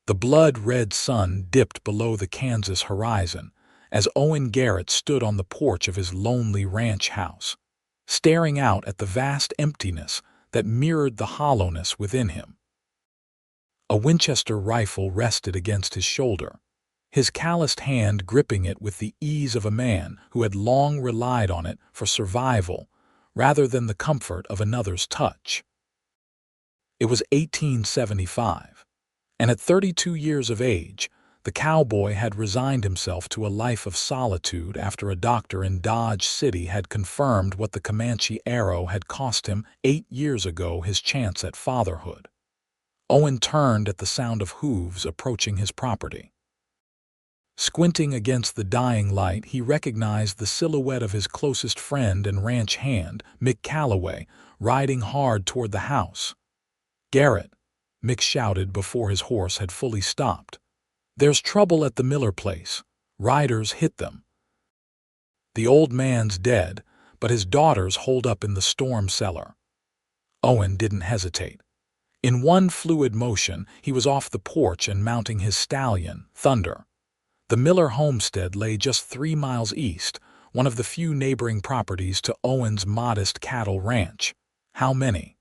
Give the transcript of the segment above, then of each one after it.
The blood-red sun dipped below the Kansas horizon as Owen Garrett stood on the porch of his lonely ranch house, staring out at the vast emptiness that mirrored the hollowness within him. A Winchester rifle rested against his shoulder, his calloused hand gripping it with the ease of a man who had long relied on it for survival rather than the comfort of another's touch. It was 1875, and at 32 years of age, the cowboy had resigned himself to a life of solitude after a doctor in Dodge City had confirmed what the Comanche arrow had cost him 8 years ago: his chance at fatherhood. Owen turned at the sound of hooves approaching his property. Squinting against the dying light, he recognized the silhouette of his closest friend and ranch hand, Mick Calloway, riding hard toward the house. "Garrett," Mick shouted before his horse had fully stopped. "There's trouble at the Miller place. Riders hit them. The old man's dead, but his daughter's holed up in the storm cellar." Owen didn't hesitate. In one fluid motion, he was off the porch and mounting his stallion, Thunder. The Miller homestead lay just 3 miles east, one of the few neighboring properties to Owen's modest cattle ranch. "How many?"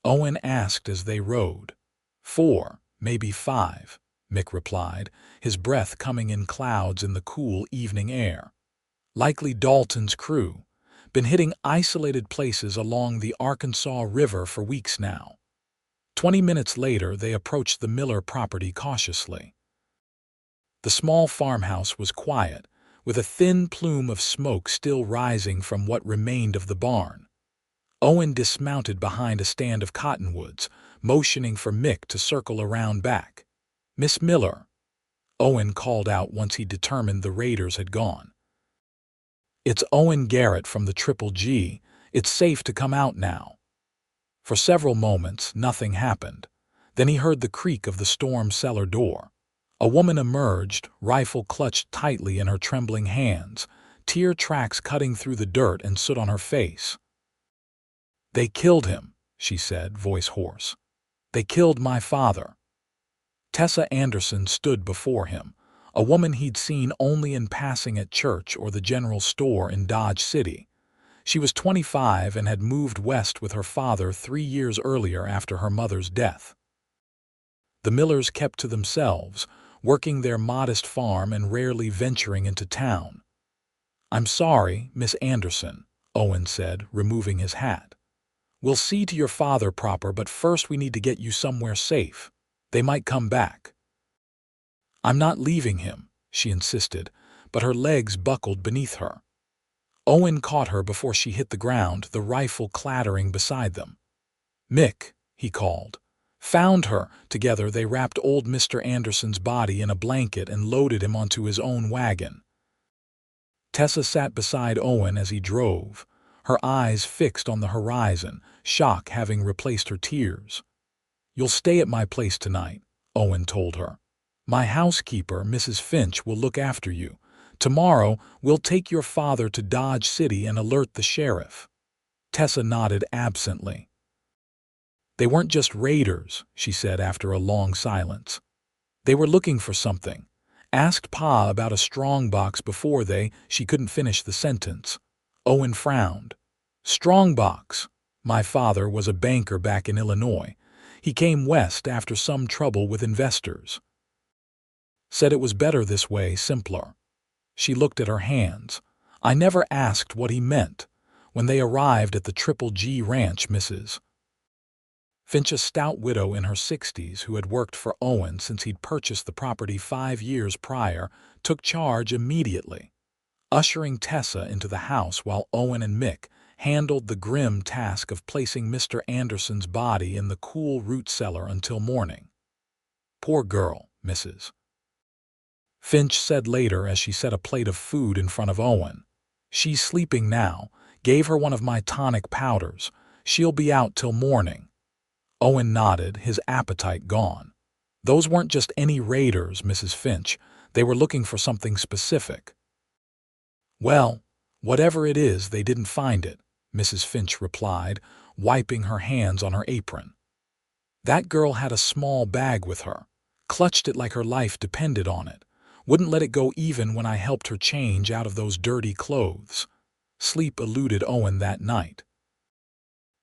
Owen asked as they rode. 4, maybe 5, Mick replied, his breath coming in clouds in the cool evening air. "Likely Dalton's crew. Been hitting isolated places along the Arkansas River for weeks now." 20 minutes later, they approached the Miller property cautiously. The small farmhouse was quiet, with a thin plume of smoke still rising from what remained of the barn. Owen dismounted behind a stand of cottonwoods, motioning for Mick to circle around back. "Miss Miller," Owen called out once he determined the raiders had gone. "It's Owen Garrett from the Triple G. It's safe to come out now." For several moments, nothing happened. Then he heard the creak of the storm cellar door. A woman emerged, rifle clutched tightly in her trembling hands, tear tracks cutting through the dirt and soot on her face. "They killed him," she said, voice hoarse. "They killed my father." Tessa Anderson stood before him, a woman he'd seen only in passing at church or the general store in Dodge City. She was 25 and had moved west with her father 3 years earlier after her mother's death. The Millers kept to themselves, working their modest farm and rarely venturing into town. "I'm sorry, Miss Anderson," Owen said, removing his hat. "We'll see to your father proper, but first we need to get you somewhere safe. They might come back." "I'm not leaving him," she insisted, but her legs buckled beneath her. Owen caught her before she hit the ground, the rifle clattering beside them. "Mick," he called. "Found her." Together they wrapped old Mr. Anderson's body in a blanket and loaded him onto his own wagon. Tessa sat beside Owen as he drove, her eyes fixed on the horizon, shock having replaced her tears. "You'll stay at my place tonight," Owen told her. "My housekeeper, Mrs. Finch, will look after you. Tomorrow, we'll take your father to Dodge City and alert the sheriff." Tessa nodded absently. "They weren't just raiders," she said after a long silence. "They were looking for something. Asked Pa about a strongbox before she couldn't finish the sentence." Owen frowned. "Strongbox? My father was a banker back in Illinois. He came west after some trouble with investors. Said it was better this way, simpler." She looked at her hands. "I never asked what he meant. When they arrived at the Triple G ranch, Mrs. Finch, a stout widow in her 60s who had worked for Owen since he'd purchased the property 5 years prior, took charge immediately, ushering Tessa into the house while Owen and Mick handled the grim task of placing Mr. Anderson's body in the cool root cellar until morning. "Poor girl," Mrs. Finch said later as she set a plate of food in front of Owen. "She's sleeping now. Gave her one of my tonic powders. She'll be out till morning." Owen nodded, his appetite gone. "Those weren't just any raiders, Mrs. Finch. They were looking for something specific." "Well, whatever it is, they didn't find it," Mrs. Finch replied, wiping her hands on her apron. "That girl had a small bag with her. clutched it like her life depended on it. Wouldn't let it go even when I helped her change out of those dirty clothes. Sleep eluded Owen that night.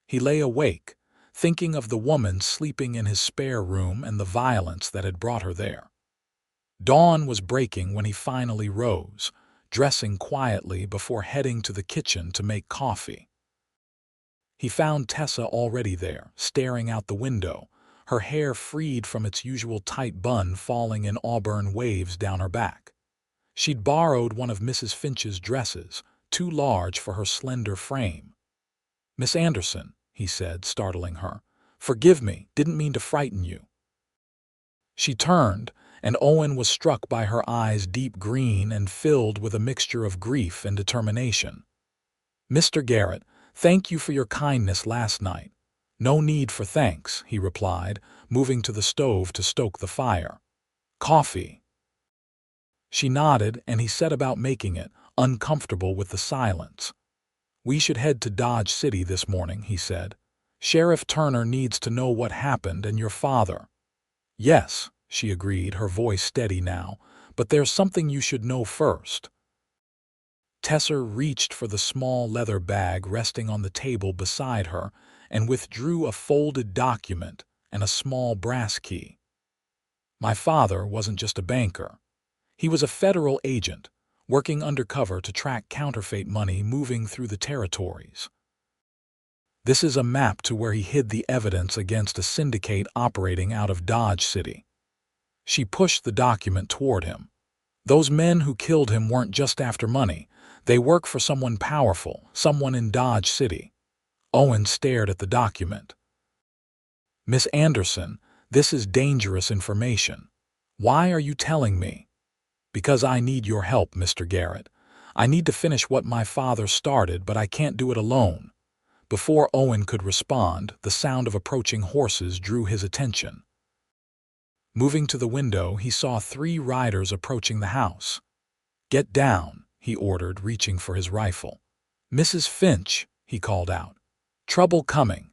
He lay awake, thinking of the woman sleeping in his spare room and the violence that had brought her there. Dawn was breaking when he finally rose, dressing quietly before heading to the kitchen to make coffee. He found Tessa already there, staring out the window, her hair freed from its usual tight bun falling in auburn waves down her back. She'd borrowed one of Mrs. Finch's dresses, too large for her slender frame. "Miss Anderson," he said, startling her. "Forgive me, didn't mean to frighten you." She turned, and Owen was struck by her eyes deep green and filled with a mixture of grief and determination. "Mr. Garrett, thank you for your kindness last night." "No need for thanks," he replied, moving to the stove to stoke the fire. "Coffee." She nodded, and he set about making it, uncomfortable with the silence. "We should head to Dodge City this morning," he said. "Sheriff Turner needs to know what happened and your father." "Yes," she agreed, her voice steady now, "but there's something you should know first." Tessa reached for the small leather bag resting on the table beside her and withdrew a folded document and a small brass key. "My father wasn't just a banker. He was a federal agent, working undercover to track counterfeit money moving through the territories. This is a map to where he hid the evidence against a syndicate operating out of Dodge City." She pushed the document toward him. "Those men who killed him weren't just after money. They work for someone powerful, someone in Dodge City." Owen stared at the document. "Miss Anderson, this is dangerous information. Why are you telling me?" "Because I need your help, Mr. Garrett. I need to finish what my father started, but I can't do it alone." Before Owen could respond, the sound of approaching horses drew his attention. Moving to the window, he saw 3 riders approaching the house. "Get down," he ordered, reaching for his rifle. "Mrs. Finch," he called out. "Trouble coming."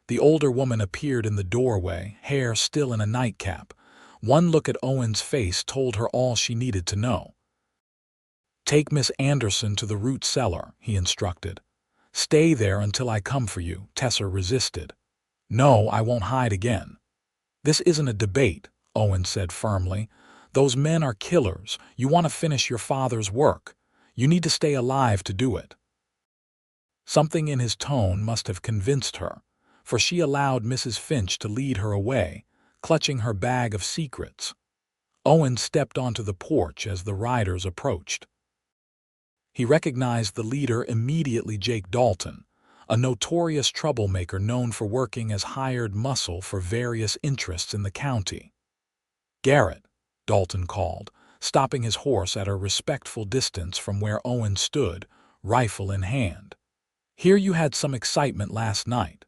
The older woman appeared in the doorway, hair still in a nightcap. One look at Owen's face told her all she needed to know. "Take Miss Anderson to the root cellar," he instructed. "Stay there until I come for you." Tessa resisted. "No, I won't hide again." "This isn't a debate," Owen said firmly. "Those men are killers. You want to finish your father's work. You need to stay alive to do it." Something in his tone must have convinced her, for she allowed Mrs. Finch to lead her away, clutching her bag of secrets. Owen stepped onto the porch as the riders approached. He recognized the leader immediately, Jake Dalton, a notorious troublemaker known for working as hired muscle for various interests in the county. "Garrett," Dalton called, stopping his horse at a respectful distance from where Owen stood, rifle in hand. "Hear you had some excitement last night."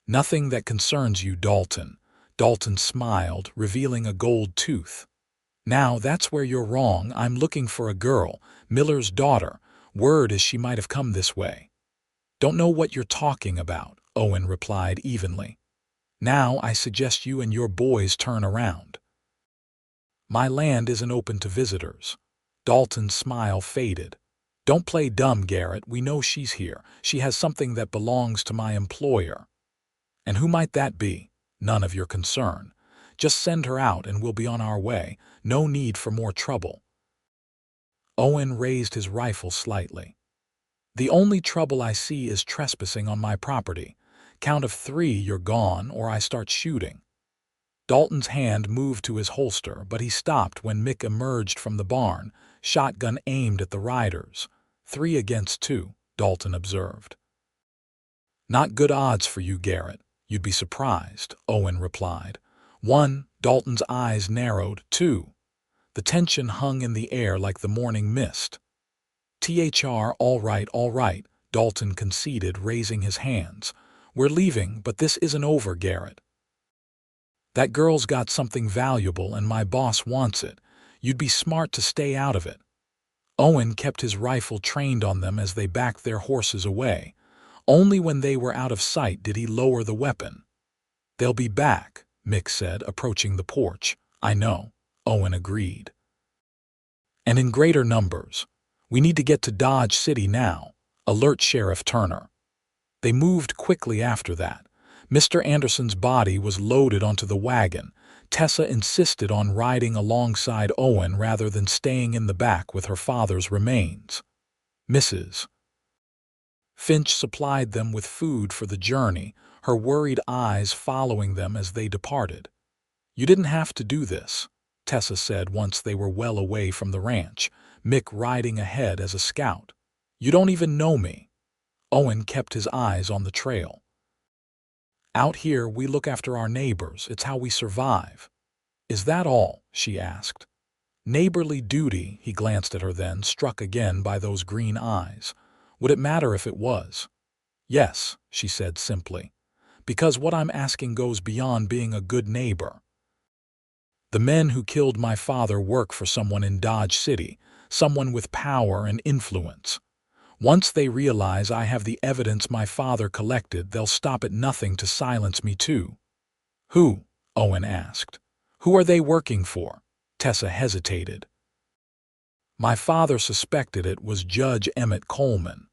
"Nothing that concerns you, Dalton." Dalton smiled, revealing a gold tooth. "Now that's where you're wrong. I'm looking for a girl, Miller's daughter. Word is she might have come this way." "Don't know what you're talking about," Owen replied evenly. "Now I suggest you and your boys turn around. My land isn't open to visitors." Dalton's smile faded. "Don't play dumb, Garrett. We know she's here. She has something that belongs to my employer." "And who might that be?" "None of your concern. Just send her out and we'll be on our way. No need for more trouble." Owen raised his rifle slightly. "The only trouble I see is trespassing on my property. Count of 3, you're gone, or I start shooting." Dalton's hand moved to his holster, but he stopped when Mick emerged from the barn, shotgun aimed at the riders. 3 against 2, Dalton observed. "Not good odds for you, Garrett. You'd be surprised," Owen replied. 1, Dalton's eyes narrowed. 2. The tension hung in the air like the morning mist. "Thr, all right," Dalton conceded, raising his hands. "We're leaving, but this isn't over, Garrett. That girl's got something valuable and my boss wants it. You'd be smart to stay out of it." Owen kept his rifle trained on them as they backed their horses away. Only when they were out of sight did he lower the weapon. "They'll be back," Mick said, approaching the porch. I know, Owen agreed. And in greater numbers. We need to get to Dodge City now. Alert Sheriff Turner. They moved quickly after that. Mr. Anderson's body was loaded onto the wagon. Tessa insisted on riding alongside Owen rather than staying in the back with her father's remains. Mrs. Finch supplied them with food for the journey, her worried eyes following them as they departed. You didn't have to do this, Tessa said once they were well away from the ranch, Mick riding ahead as a scout. You don't even know me. Owen kept his eyes on the trail. Out here, we look after our neighbors. It's how we survive. Is that all? She asked. Neighborly duty, he glanced at her then, struck again by those green eyes. Would it matter if it was? Yes, she said simply. Because what I'm asking goes beyond being a good neighbor. The men who killed my father work for someone in Dodge City, someone with power and influence. Once they realize I have the evidence my father collected, they'll stop at nothing to silence me too. Who? Owen asked. Who are they working for? Tessa hesitated. My father suspected it was Judge Emmett Coleman.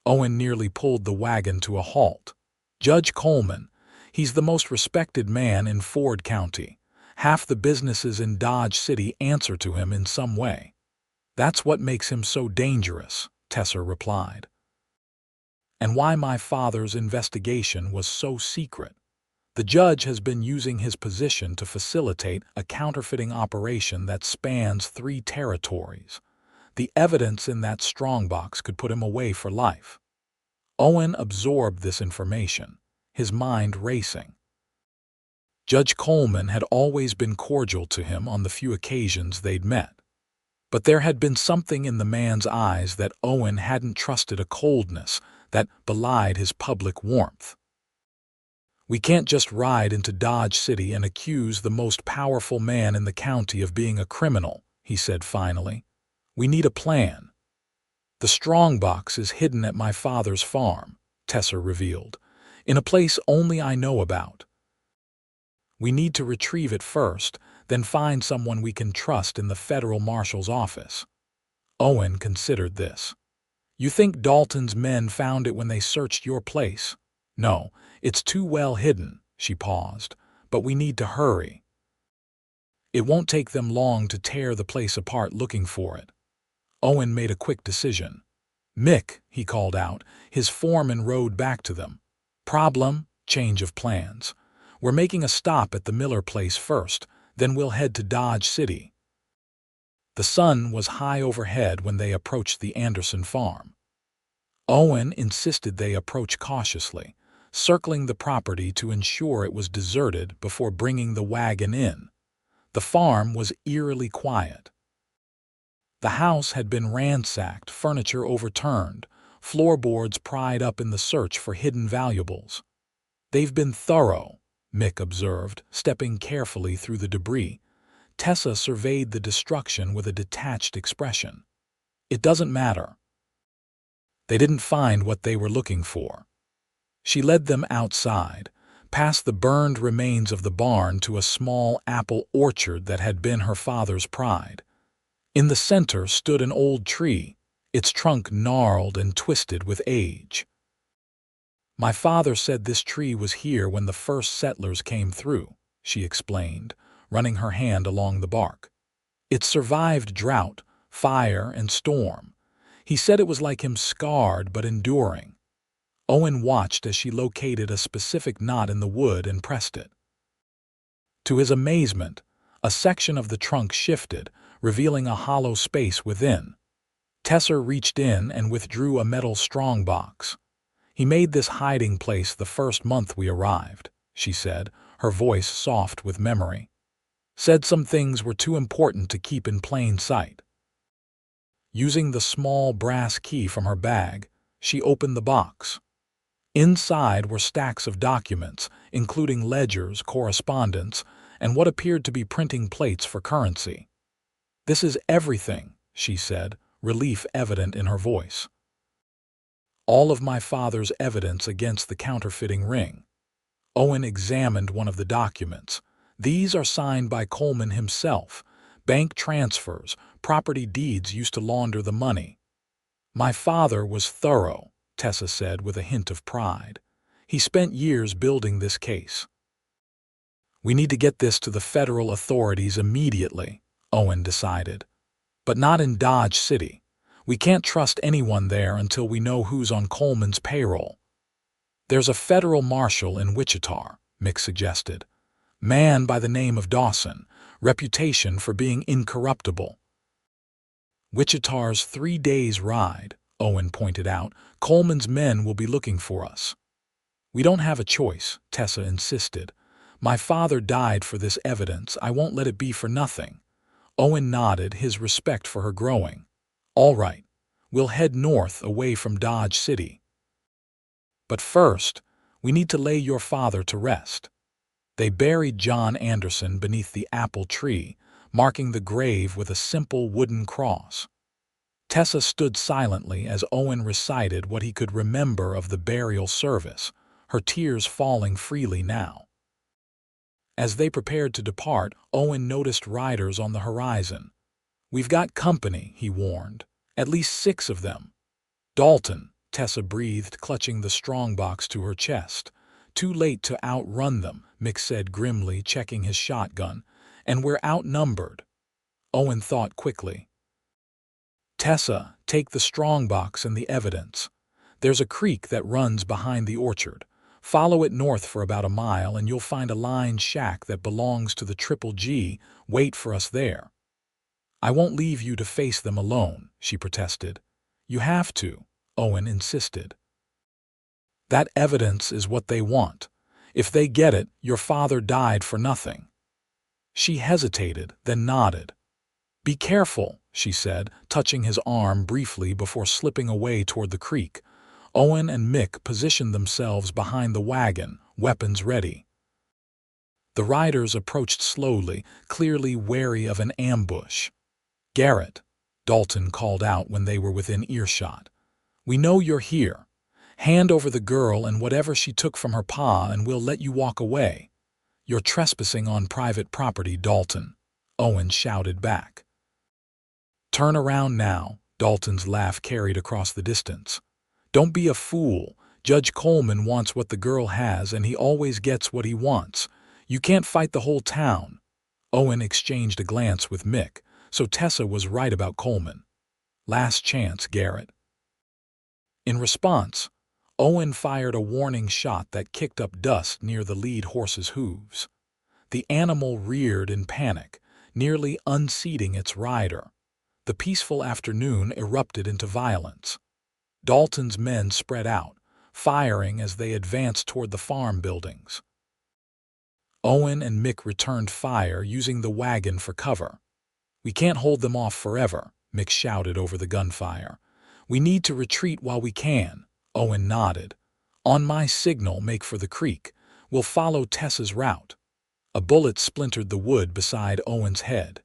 Owen nearly pulled the wagon to a halt. Judge Coleman, he's the most respected man in Ford County. Half the businesses in Dodge City answer to him in some way. That's what makes him so dangerous, Tessa replied. And why my father's investigation was so secret. The judge has been using his position to facilitate a counterfeiting operation that spans 3 territories. The evidence in that strongbox could put him away for life. Owen absorbed this information, his mind racing. Judge Coleman had always been cordial to him on the few occasions they'd met. But there had been something in the man's eyes that Owen hadn't trusted, a coldness that belied his public warmth. We can't just ride into Dodge City and accuse the most powerful man in the county of being a criminal, he said finally. We need a plan. The strongbox is hidden at my father's farm, Tessa revealed, in a place only I know about. We need to retrieve it first, then find someone we can trust in the federal marshal's office. Owen considered this. You think Dalton's men found it when they searched your place? No, it's too well hidden, she paused, but we need to hurry. It won't take them long to tear the place apart looking for it. Owen made a quick decision. Mick, he called out, his foreman rode back to them. Problem? Change of plans. We're making a stop at the Miller place first, then we'll head to Dodge City. The sun was high overhead when they approached the Anderson farm. Owen insisted they approach cautiously, circling the property to ensure it was deserted before bringing the wagon in. The farm was eerily quiet. The house had been ransacked, furniture overturned, floorboards pried up in the search for hidden valuables. They've been thorough, Mick observed, stepping carefully through the debris. Tessa surveyed the destruction with a detached expression. It doesn't matter. They didn't find what they were looking for. She led them outside, past the burned remains of the barn to a small apple orchard that had been her father's pride. In the center stood an old tree, its trunk gnarled and twisted with age. My father said this tree was here when the first settlers came through, she explained, running her hand along the bark. It survived drought, fire, and storm. He said it was like him, scarred but enduring. Owen watched as she located a specific knot in the wood and pressed it. To his amazement, a section of the trunk shifted, revealing a hollow space within. Tessa reached in and withdrew a metal strongbox. He made this hiding place the first month we arrived, she said, her voice soft with memory. Said some things were too important to keep in plain sight. Using the small brass key from her bag, she opened the box. Inside were stacks of documents, including ledgers, correspondence, and what appeared to be printing plates for currency. This is everything, she said, relief evident in her voice. All of my father's evidence against the counterfeiting ring. Owen examined one of the documents. These are signed by Coleman himself. Bank transfers, property deeds used to launder the money. My father was thorough, Tessa said with a hint of pride. He spent years building this case. We need to get this to the federal authorities immediately, Owen decided. But not in Dodge City. We can't trust anyone there until we know who's on Coleman's payroll. There's a federal marshal in Wichita, Mick suggested. Man by the name of Dawson, reputation for being incorruptible. Wichita's 3 days' ride, Owen pointed out. Coleman's men will be looking for us. We don't have a choice, Tessa insisted. My father died for this evidence. I won't let it be for nothing. Owen nodded, his respect for her growing. All right, we'll head north away from Dodge City. But first, we need to lay your father to rest. They buried John Anderson beneath the apple tree, marking the grave with a simple wooden cross. Tessa stood silently as Owen recited what he could remember of the burial service, her tears falling freely now. As they prepared to depart, Owen noticed riders on the horizon. We've got company, he warned. At least 6 of them. Dalton, Tessa breathed, clutching the strongbox to her chest. Too late to outrun them, Mick said grimly, checking his shotgun. And we're outnumbered. Owen thought quickly. Tessa, take the strongbox and the evidence. There's a creek that runs behind the orchard. Follow it north for about a mile and you'll find a lined shack that belongs to the Triple G. Wait for us there. I won't leave you to face them alone, she protested. You have to, Owen insisted. That evidence is what they want. If they get it, your father died for nothing. She hesitated, then nodded. Be careful, she said, touching his arm briefly before slipping away toward the creek. Owen and Mick positioned themselves behind the wagon, weapons ready. The riders approached slowly, clearly wary of an ambush. Garrett, Dalton called out when they were within earshot. We know you're here. Hand over the girl and whatever she took from her pa and we'll let you walk away. You're trespassing on private property, Dalton, Owen shouted back. Turn around now, Dalton's laugh carried across the distance. Don't be a fool. Judge Coleman wants what the girl has and he always gets what he wants. You can't fight the whole town. Owen exchanged a glance with Mick, so Tessa was right about Coleman. Last chance, Garrett. In response, Owen fired a warning shot that kicked up dust near the lead horse's hooves. The animal reared in panic, nearly unseating its rider. The peaceful afternoon erupted into violence. Dalton's men spread out, firing as they advanced toward the farm buildings. Owen and Mick returned fire, using the wagon for cover. We can't hold them off forever, Mick shouted over the gunfire. We need to retreat while we can, Owen nodded. On my signal, make for the creek. We'll follow Tessa's route. A bullet splintered the wood beside Owen's head.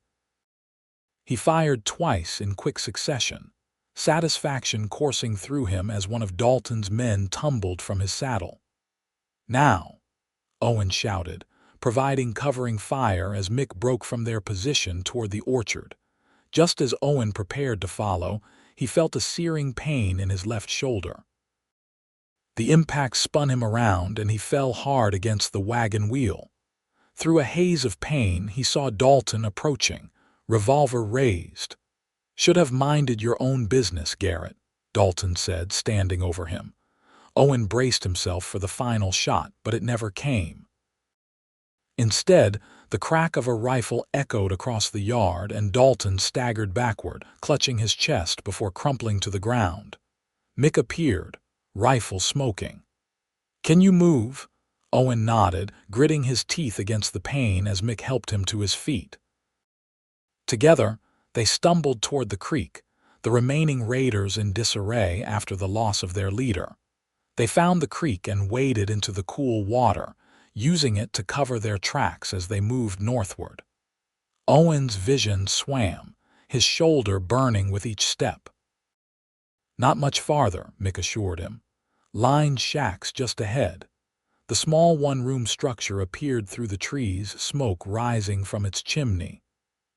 He fired twice in quick succession, satisfaction coursing through him as one of Dalton's men tumbled from his saddle. Now, Owen shouted, providing covering fire as Mick broke from their position toward the orchard. Just as Owen prepared to follow, he felt a searing pain in his left shoulder. The impact spun him around and he fell hard against the wagon wheel. Through a haze of pain, he saw Dalton approaching, revolver raised. Should have minded your own business, Garrett, Dalton said, standing over him. Owen braced himself for the final shot, but it never came. Instead, the crack of a rifle echoed across the yard and Dalton staggered backward, clutching his chest before crumpling to the ground. Mick appeared, rifle smoking. Can you move? Owen nodded, gritting his teeth against the pain as Mick helped him to his feet. Together, they stumbled toward the creek, the remaining raiders in disarray after the loss of their leader. They found the creek and waded into the cool water, using it to cover their tracks as they moved northward. Owen's vision swam, his shoulder burning with each step. Not much farther, Mick assured him. Lined shacks just ahead. The small one-room structure appeared through the trees, smoke rising from its chimney.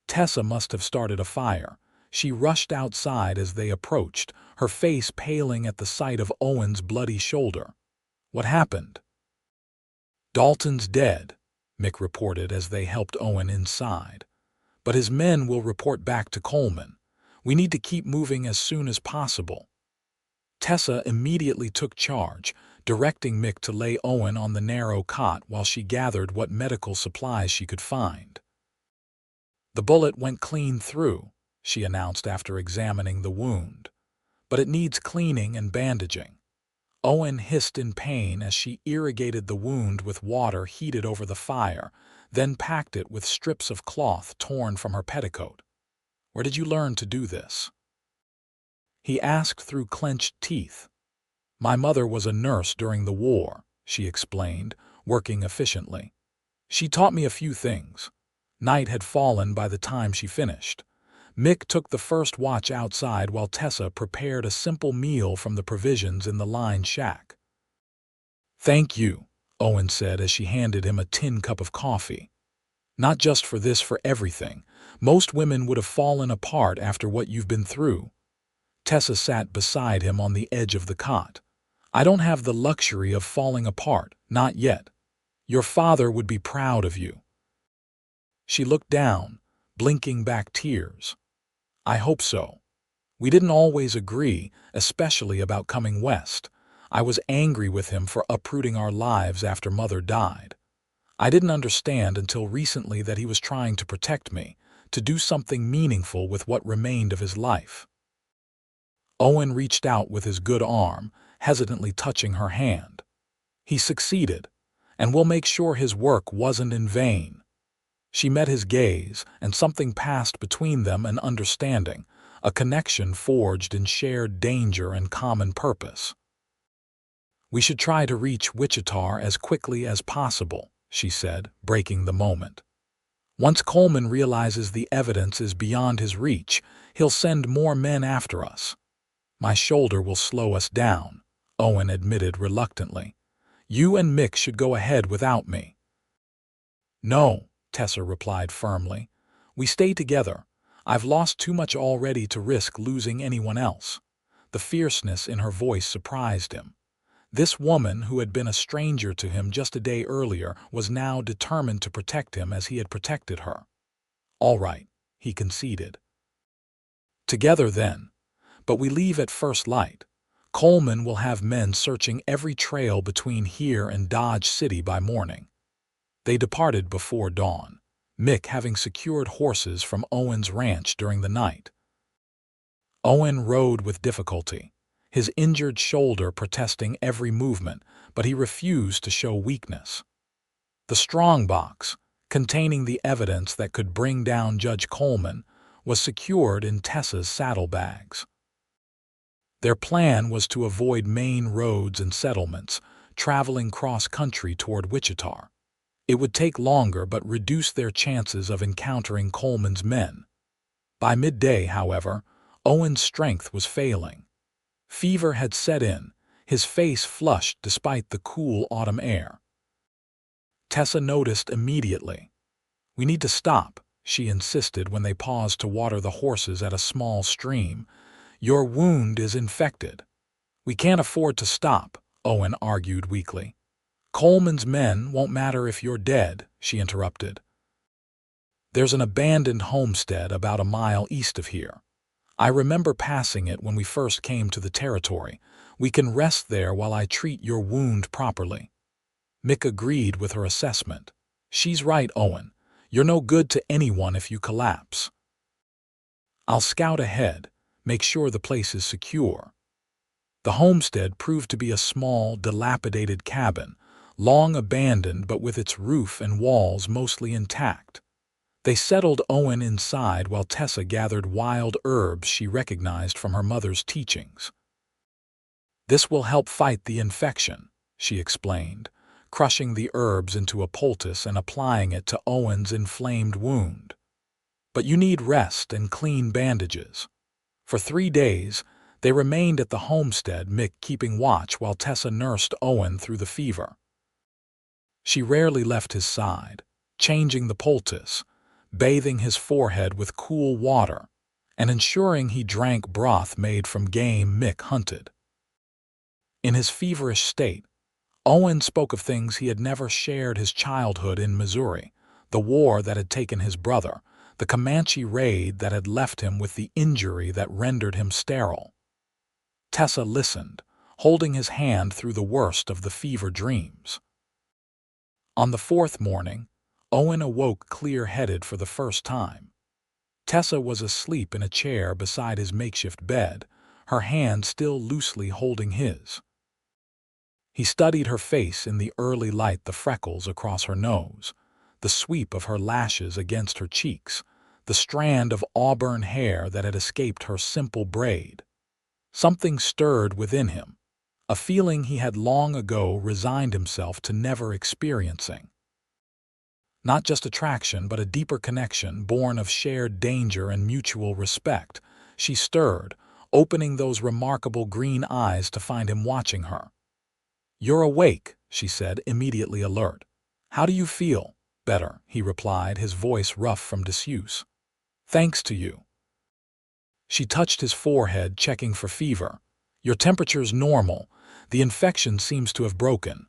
Tessa must have started a fire. She rushed outside as they approached, her face paling at the sight of Owen's bloody shoulder. What happened? Dalton's dead, Mick reported as they helped Owen inside. But his men will report back to Coleman. We need to keep moving as soon as possible. Tessa immediately took charge, directing Mick to lay Owen on the narrow cot while she gathered what medical supplies she could find. The bullet went clean through, she announced after examining the wound. But it needs cleaning and bandaging. Owen hissed in pain as she irrigated the wound with water heated over the fire, then packed it with strips of cloth torn from her petticoat. Where did you learn to do this? He asked through clenched teeth. My mother was a nurse during the war, she explained, working efficiently. She taught me a few things. Night had fallen by the time she finished. Mick took the first watch outside while Tessa prepared a simple meal from the provisions in the lined shack. Thank you, Owen said as she handed him a tin cup of coffee. Not just for this, for everything. Most women would have fallen apart after what you've been through. Tessa sat beside him on the edge of the cot. I don't have the luxury of falling apart, not yet. Your father would be proud of you. She looked down, blinking back tears. I hope so. We didn't always agree, especially about coming west. I was angry with him for uprooting our lives after Mother died. I didn't understand until recently that he was trying to protect me, to do something meaningful with what remained of his life. Owen reached out with his good arm, hesitantly touching her hand. He succeeded, and we'll make sure his work wasn't in vain. She met his gaze, and something passed between them, an understanding, a connection forged in shared danger and common purpose. We should try to reach Wichita as quickly as possible, she said, breaking the moment. Once Coleman realizes the evidence is beyond his reach, he'll send more men after us. My shoulder will slow us down, Owen admitted reluctantly. You and Mick should go ahead without me. No, Tessa replied firmly. We stay together. I've lost too much already to risk losing anyone else. The fierceness in her voice surprised him. This woman, who had been a stranger to him just a day earlier, was now determined to protect him as he had protected her. All right, he conceded. Together then. But we leave at first light. Coleman will have men searching every trail between here and Dodge City by morning. They departed before dawn, Mick having secured horses from Owen's ranch during the night. Owen rode with difficulty, his injured shoulder protesting every movement, but he refused to show weakness. The strongbox, containing the evidence that could bring down Judge Coleman, was secured in Tessa's saddlebags. Their plan was to avoid main roads and settlements, traveling cross-country toward Wichita. It would take longer but reduce their chances of encountering Coleman's men. By midday, however, Owen's strength was failing. Fever had set in, his face flushed despite the cool autumn air. Tessa noticed immediately. We need to stop, she insisted when they paused to water the horses at a small stream. Your wound is infected. We can't afford to stop, Owen argued weakly. Coleman's men won't matter if you're dead, she interrupted. There's an abandoned homestead about a mile east of here. I remember passing it when we first came to the territory. We can rest there while I treat your wound properly. Mick agreed with her assessment. She's right, Owen. You're no good to anyone if you collapse. I'll scout ahead, make sure the place is secure. The homestead proved to be a small, dilapidated cabin, long abandoned but with its roof and walls mostly intact. They settled Owen inside while Tessa gathered wild herbs she recognized from her mother's teachings. This will help fight the infection, she explained, crushing the herbs into a poultice and applying it to Owen's inflamed wound. But you need rest and clean bandages. For 3 days, they remained at the homestead, Mick keeping watch while Tessa nursed Owen through the fever. She rarely left his side, changing the poultice, bathing his forehead with cool water, and ensuring he drank broth made from game Mick hunted. In his feverish state, Owen spoke of things he had never shared: his childhood in Missouri, the war that had taken his brother, the Comanche raid that had left him with the injury that rendered him sterile. Tessa listened, holding his hand through the worst of the fever dreams. On the fourth morning, Owen awoke clear-headed for the first time. Tessa was asleep in a chair beside his makeshift bed, her hand still loosely holding his. He studied her face in the early light: the freckles across her nose, the sweep of her lashes against her cheeks, the strand of auburn hair that had escaped her simple braid. Something stirred within him, a feeling he had long ago resigned himself to never experiencing. Not just attraction, but a deeper connection born of shared danger and mutual respect. She stirred, opening those remarkable green eyes to find him watching her. "You're awake," she said, immediately alert. "How do you feel?" "Better," he replied, his voice rough from disuse. "Thanks to you." She touched his forehead, checking for fever. "Your temperature's normal. The infection seems to have broken."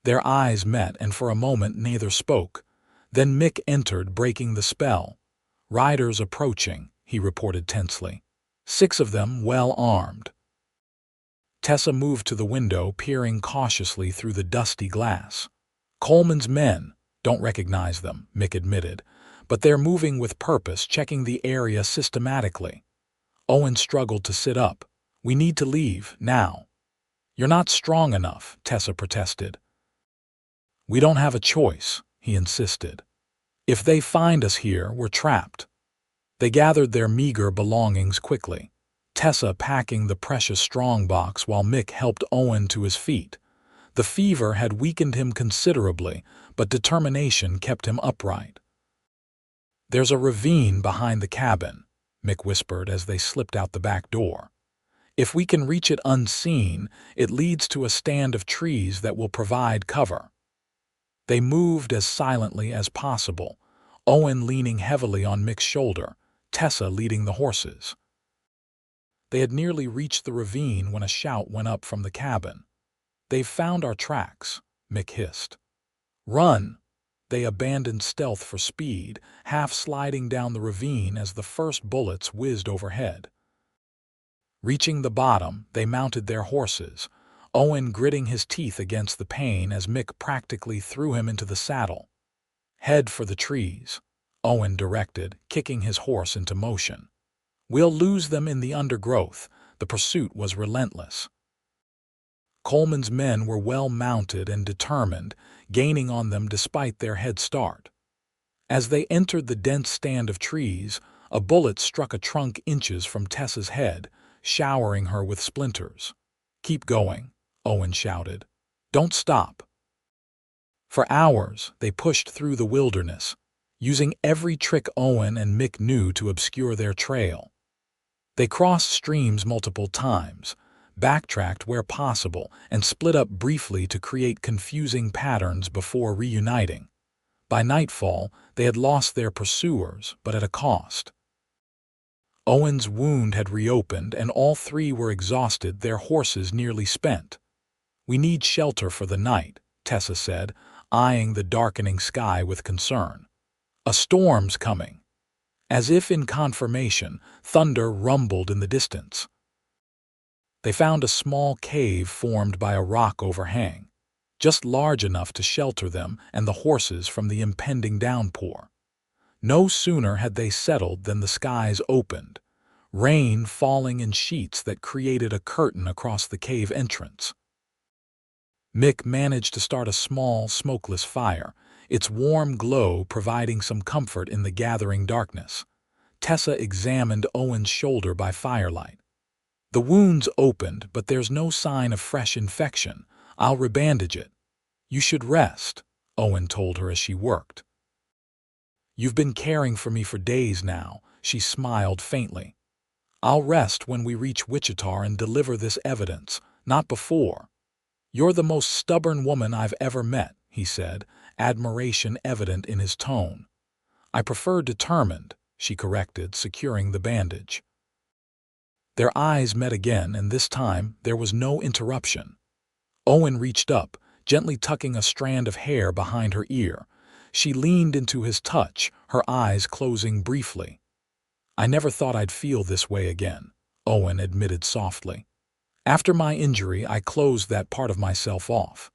Their eyes met, and for a moment neither spoke. Then Mick entered, breaking the spell. "Riders approaching," he reported tensely. 6 of them, well armed. Tessa moved to the window, peering cautiously through the dusty glass. "Coleman's men. Don't recognize them," Mick admitted, "but they're moving with purpose, checking the area systematically." Owen struggled to sit up. "We need to leave, now." "You're not strong enough," Tessa protested. "We don't have a choice," he insisted. "If they find us here, we're trapped." They gathered their meager belongings quickly, Tessa packing the precious strongbox while Mick helped Owen to his feet. The fever had weakened him considerably, but determination kept him upright. "There's a ravine behind the cabin," Mick whispered as they slipped out the back door. "If we can reach it unseen, it leads to a stand of trees that will provide cover." They moved as silently as possible, Owen leaning heavily on Mick's shoulder, Tessa leading the horses. They had nearly reached the ravine when a shout went up from the cabin. "They've found our tracks," Mick hissed. "Run!" They abandoned stealth for speed, half sliding down the ravine as the first bullets whizzed overhead. Reaching the bottom, they mounted their horses, Owen gritting his teeth against the pain as Mick practically threw him into the saddle. "Head for the trees," Owen directed, kicking his horse into motion. "We'll lose them in the undergrowth." The pursuit was relentless. Coleman's men were well mounted and determined, gaining on them despite their head start. As they entered the dense stand of trees, a bullet struck a trunk inches from Tessa's head, showering her with splinters. "Keep going," Owen shouted. "Don't stop." For hours, they pushed through the wilderness, using every trick Owen and Mick knew to obscure their trail. They crossed streams multiple times, backtracked where possible, and split up briefly to create confusing patterns before reuniting. By nightfall, they had lost their pursuers, but at a cost. Owen's wound had reopened, and all 3 were exhausted, their horses nearly spent. "We need shelter for the night," Tessa said, eyeing the darkening sky with concern. "A storm's coming." As if in confirmation, thunder rumbled in the distance. They found a small cave formed by a rock overhang, just large enough to shelter them and the horses from the impending downpour. No sooner had they settled than the skies opened, rain falling in sheets that created a curtain across the cave entrance. Mick managed to start a small, smokeless fire, its warm glow providing some comfort in the gathering darkness. Tessa examined Owen's shoulder by firelight. "The wound's opened, but there's no sign of fresh infection. I'll rebandage it." "You should rest," Owen told her as she worked. "You've been caring for me for days now," she smiled faintly. "I'll rest when we reach Wichita and deliver this evidence, not before." "You're the most stubborn woman I've ever met," he said, admiration evident in his tone. I prefer determined, she corrected, securing the bandage. Their eyes met again, and this time there was no interruption. Owen reached up, gently tucking a strand of hair behind her ear. She leaned into his touch, her eyes closing briefly. I never thought I'd feel this way again, Owen admitted softly. After my injury, I closed that part of myself off.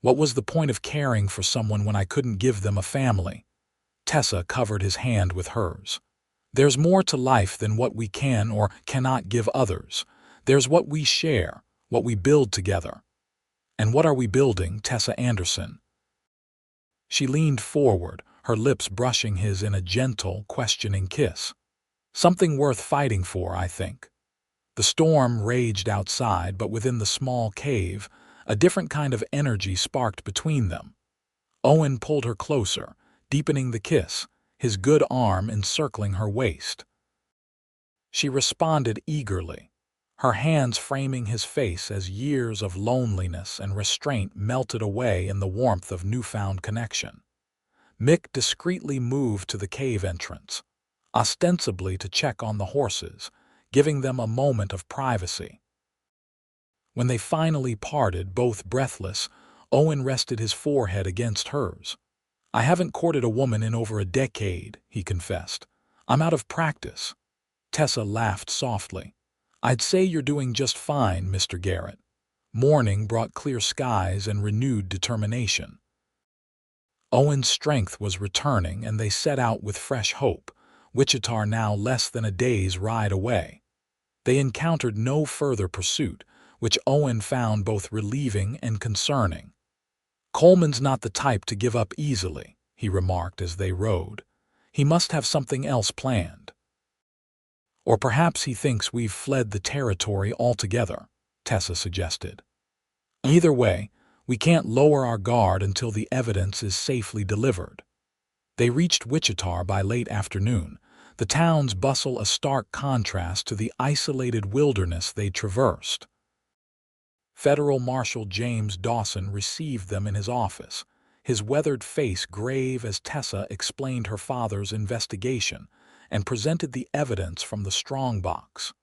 What was the point of caring for someone when I couldn't give them a family? Tessa covered his hand with hers. There's more to life than what we can or cannot give others. There's what we share, what we build together. And what are we building, Tessa Anderson? She leaned forward, her lips brushing his in a gentle, questioning kiss. Something worth fighting for, I think. The storm raged outside, but within the small cave, a different kind of energy sparked between them. Owen pulled her closer, deepening the kiss, his good arm encircling her waist. She responded eagerly, her hands framing his face as years of loneliness and restraint melted away in the warmth of newfound connection. Mick discreetly moved to the cave entrance, ostensibly to check on the horses, giving them a moment of privacy. When they finally parted, both breathless, Owen rested his forehead against hers. I haven't courted a woman in over a decade, he confessed. I'm out of practice. Tessa laughed softly. I'd say you're doing just fine, Mr. Garrett. Morning brought clear skies and renewed determination. Owen's strength was returning, and they set out with fresh hope, Wichita now less than a day's ride away. They encountered no further pursuit, which Owen found both relieving and concerning. Coleman's not the type to give up easily, he remarked as they rode. He must have something else planned. Or perhaps he thinks we've fled the territory altogether, Tessa suggested. Either way, we can't lower our guard until the evidence is safely delivered. They reached Wichita by late afternoon, the town's bustle a stark contrast to the isolated wilderness they traversed. Federal Marshal James Dawson received them in his office, his weathered face grave as Tessa explained her father's investigation and presented the evidence from the strongbox.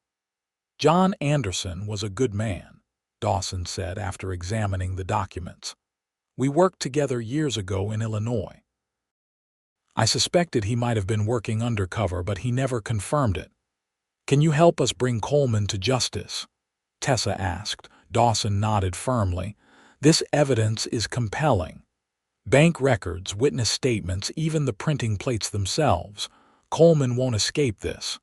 John Anderson was a good man, Dawson said after examining the documents. We worked together years ago in Illinois. I suspected he might have been working undercover, but he never confirmed it. Can you help us bring Coleman to justice? Tessa asked. Dawson nodded firmly. This evidence is compelling. Bank records, witness statements, even the printing plates themselves. Coleman won't escape this.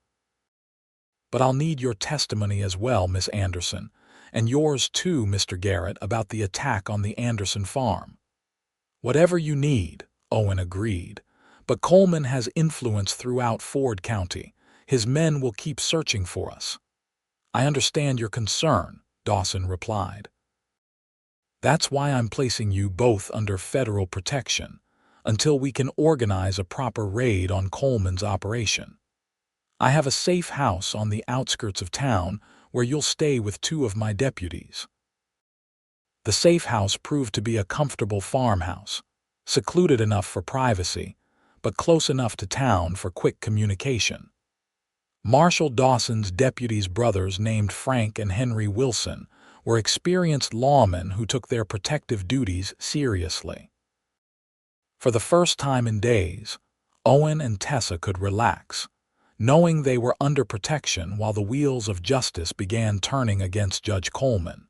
But I'll need your testimony as well, Miss Anderson, and yours too, Mr. Garrett, about the attack on the Anderson farm. Whatever you need, Owen agreed. But Coleman has influence throughout Ford County. His men will keep searching for us. I understand your concern, Dawson replied. That's why I'm placing you both under federal protection, until we can organize a proper raid on Coleman's operation. I have a safe house on the outskirts of town where you'll stay with 2 of my deputies. The safe house proved to be a comfortable farmhouse, secluded enough for privacy, but close enough to town for quick communication. Marshal Dawson's deputies' brothers, named Frank and Henry Wilson, were experienced lawmen who took their protective duties seriously. For the first time in days, Owen and Tessa could relax, knowing they were under protection while the wheels of justice began turning against Judge Coleman.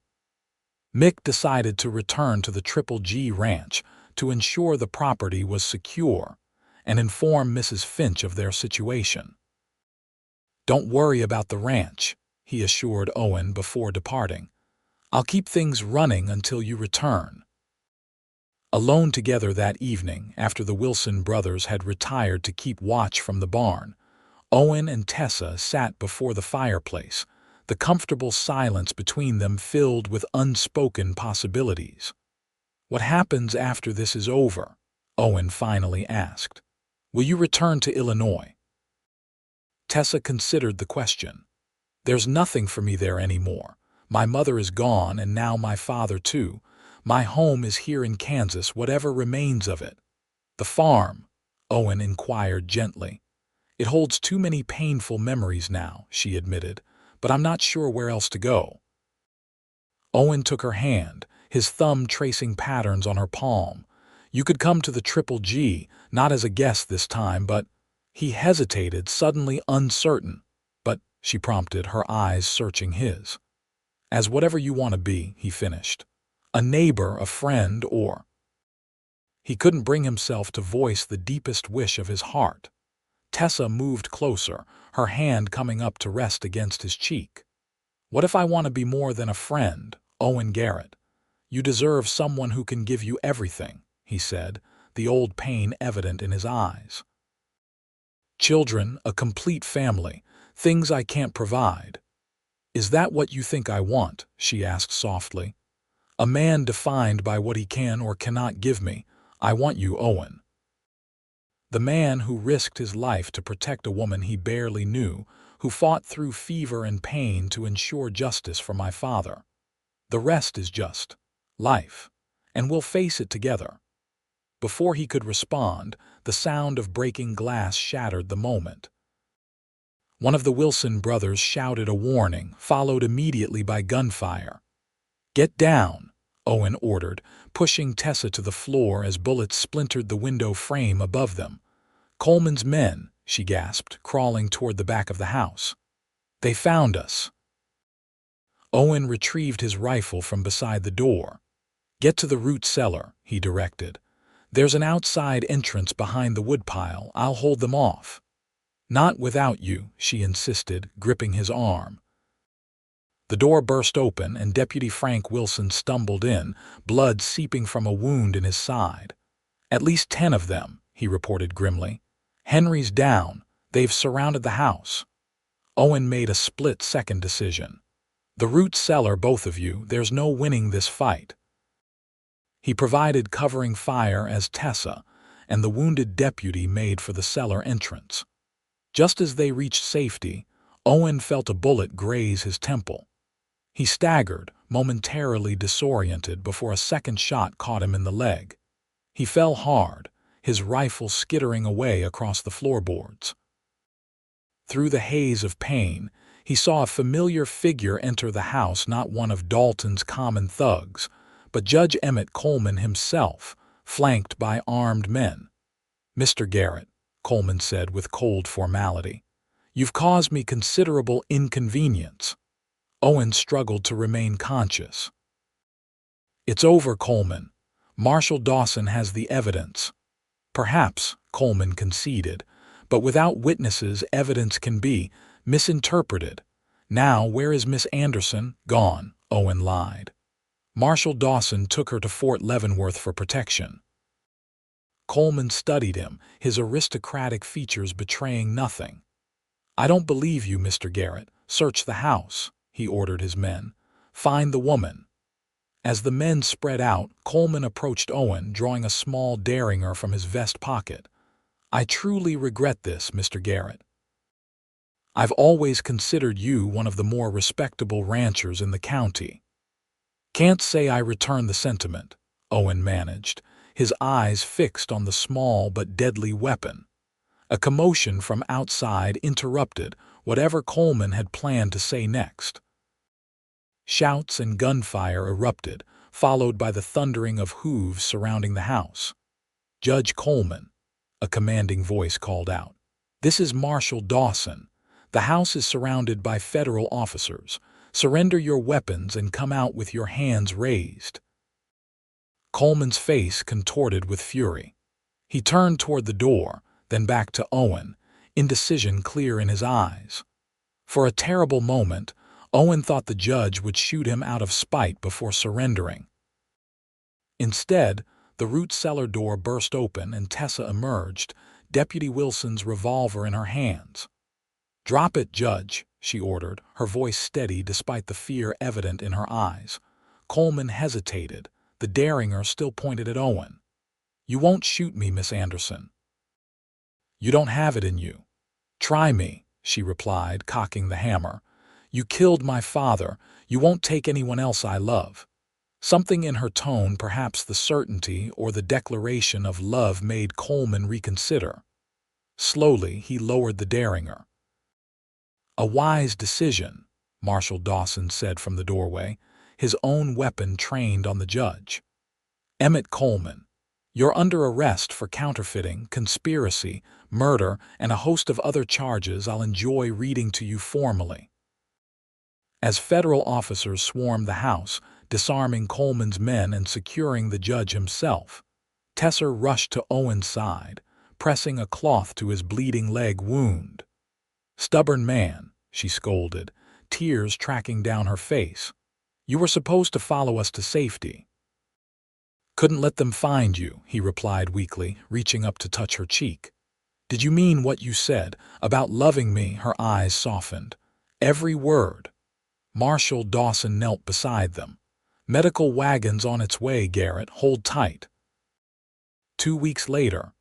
Mick decided to return to the Triple G Ranch to ensure the property was secure and inform Mrs. Finch of their situation. Don't worry about the ranch, he assured Owen before departing. I'll keep things running until you return. Alone together that evening, after the Wilson brothers had retired to keep watch from the barn, Owen and Tessa sat before the fireplace, the comfortable silence between them filled with unspoken possibilities. What happens after this is over? Owen finally asked. Will you return to Illinois? Tessa considered the question. There's nothing for me there anymore. My mother is gone, and now my father too, My home is here in Kansas, whatever remains of it. The farm, Owen inquired gently. It holds too many painful memories now, she admitted, but I'm not sure where else to go. Owen took her hand, his thumb tracing patterns on her palm. You could come to the Triple G, not as a guest this time, but... He hesitated, suddenly uncertain. But, she prompted, her eyes searching his. As whatever you want to be, he finished. A neighbor, a friend, or... He couldn't bring himself to voice the deepest wish of his heart. Tessa moved closer, her hand coming up to rest against his cheek. What if I want to be more than a friend, Owen Garrett? You deserve someone who can give you everything, he said, the old pain evident in his eyes. Children, a complete family, things I can't provide. Is that what you think I want? She asked softly. A man defined by what he can or cannot give me. I want you, Owen. The man who risked his life to protect a woman he barely knew, who fought through fever and pain to ensure justice for my father. The rest is just life, and we'll face it together. Before he could respond, the sound of breaking glass shattered the moment. One of the Wilson brothers shouted a warning, followed immediately by gunfire. Get down, Owen ordered, pushing Tessa to the floor as bullets splintered the window frame above them. Coleman's men, she gasped, crawling toward the back of the house. They found us. Owen retrieved his rifle from beside the door. Get to the root cellar, he directed. There's an outside entrance behind the woodpile. I'll hold them off. Not without you, she insisted, gripping his arm. The door burst open and Deputy Frank Wilson stumbled in, blood seeping from a wound in his side. At least 10 of them, he reported grimly. Henry's down. They've surrounded the house. Owen made a split-second decision. The root cellar, both of you. There's no winning this fight. He provided covering fire as Tessa and the wounded deputy made for the cellar entrance. Just as they reached safety, Owen felt a bullet graze his temple. He staggered, momentarily disoriented before a second shot caught him in the leg. He fell hard, his rifle skittering away across the floorboards. Through the haze of pain, he saw a familiar figure enter the house, not one of Dalton's common thugs, but Judge Emmett Coleman himself, flanked by armed men. Mr. Garrett, Coleman said with cold formality, you've caused me considerable inconvenience. Owen struggled to remain conscious. It's over, Coleman. Marshal Dawson has the evidence. Perhaps, Coleman conceded, but without witnesses, evidence can be misinterpreted. Now, where is Miss Anderson? Gone, Owen lied. Marshal Dawson took her to Fort Leavenworth for protection. Coleman studied him, his aristocratic features betraying nothing. I don't believe you, Mr. Garrett. Search the house, he ordered his men. Find the woman. As the men spread out, Coleman approached Owen, drawing a small derringer from his vest pocket. I truly regret this, Mr. Garrett. I've always considered you one of the more respectable ranchers in the county. Can't say I return the sentiment, Owen managed, his eyes fixed on the small but deadly weapon. A commotion from outside interrupted whatever Coleman had planned to say next. Shouts and gunfire erupted, followed by the thundering of hooves surrounding the house. Judge Coleman, a commanding voice called out. This is Marshal Dawson. The house is surrounded by federal officers. Surrender your weapons and come out with your hands raised. Coleman's face contorted with fury. He turned toward the door, then back to Owen, indecision clear in his eyes. For a terrible moment, Owen thought the judge would shoot him out of spite before surrendering. Instead, the root cellar door burst open and Tessa emerged, Deputy Wilson's revolver in her hands. Drop it, Judge, she ordered, her voice steady despite the fear evident in her eyes. Coleman hesitated, the derringer still pointed at Owen. You won't shoot me, Miss Anderson. You don't have it in you. Try me, she replied, cocking the hammer. You killed my father. You won't take anyone else I love. Something in her tone, perhaps the certainty or the declaration of love, made Coleman reconsider. Slowly, he lowered the derringer. "A wise decision," Marshal Dawson said from the doorway, his own weapon trained on the judge. "Emmett Coleman, you're under arrest for counterfeiting, conspiracy, murder, and a host of other charges I'll enjoy reading to you formally." As federal officers swarmed the house, disarming Coleman's men and securing the judge himself, Tessa rushed to Owen's side, pressing a cloth to his bleeding leg wound. "Stubborn man," she scolded, tears tracking down her face. "You were supposed to follow us to safety." "Couldn't let them find you," he replied weakly, reaching up to touch her cheek. "Did you mean what you said about loving me?" Her eyes softened. "Every word." Marshal Dawson knelt beside them. "Medical wagon's on its way, Garrett. Hold tight." 2 weeks later,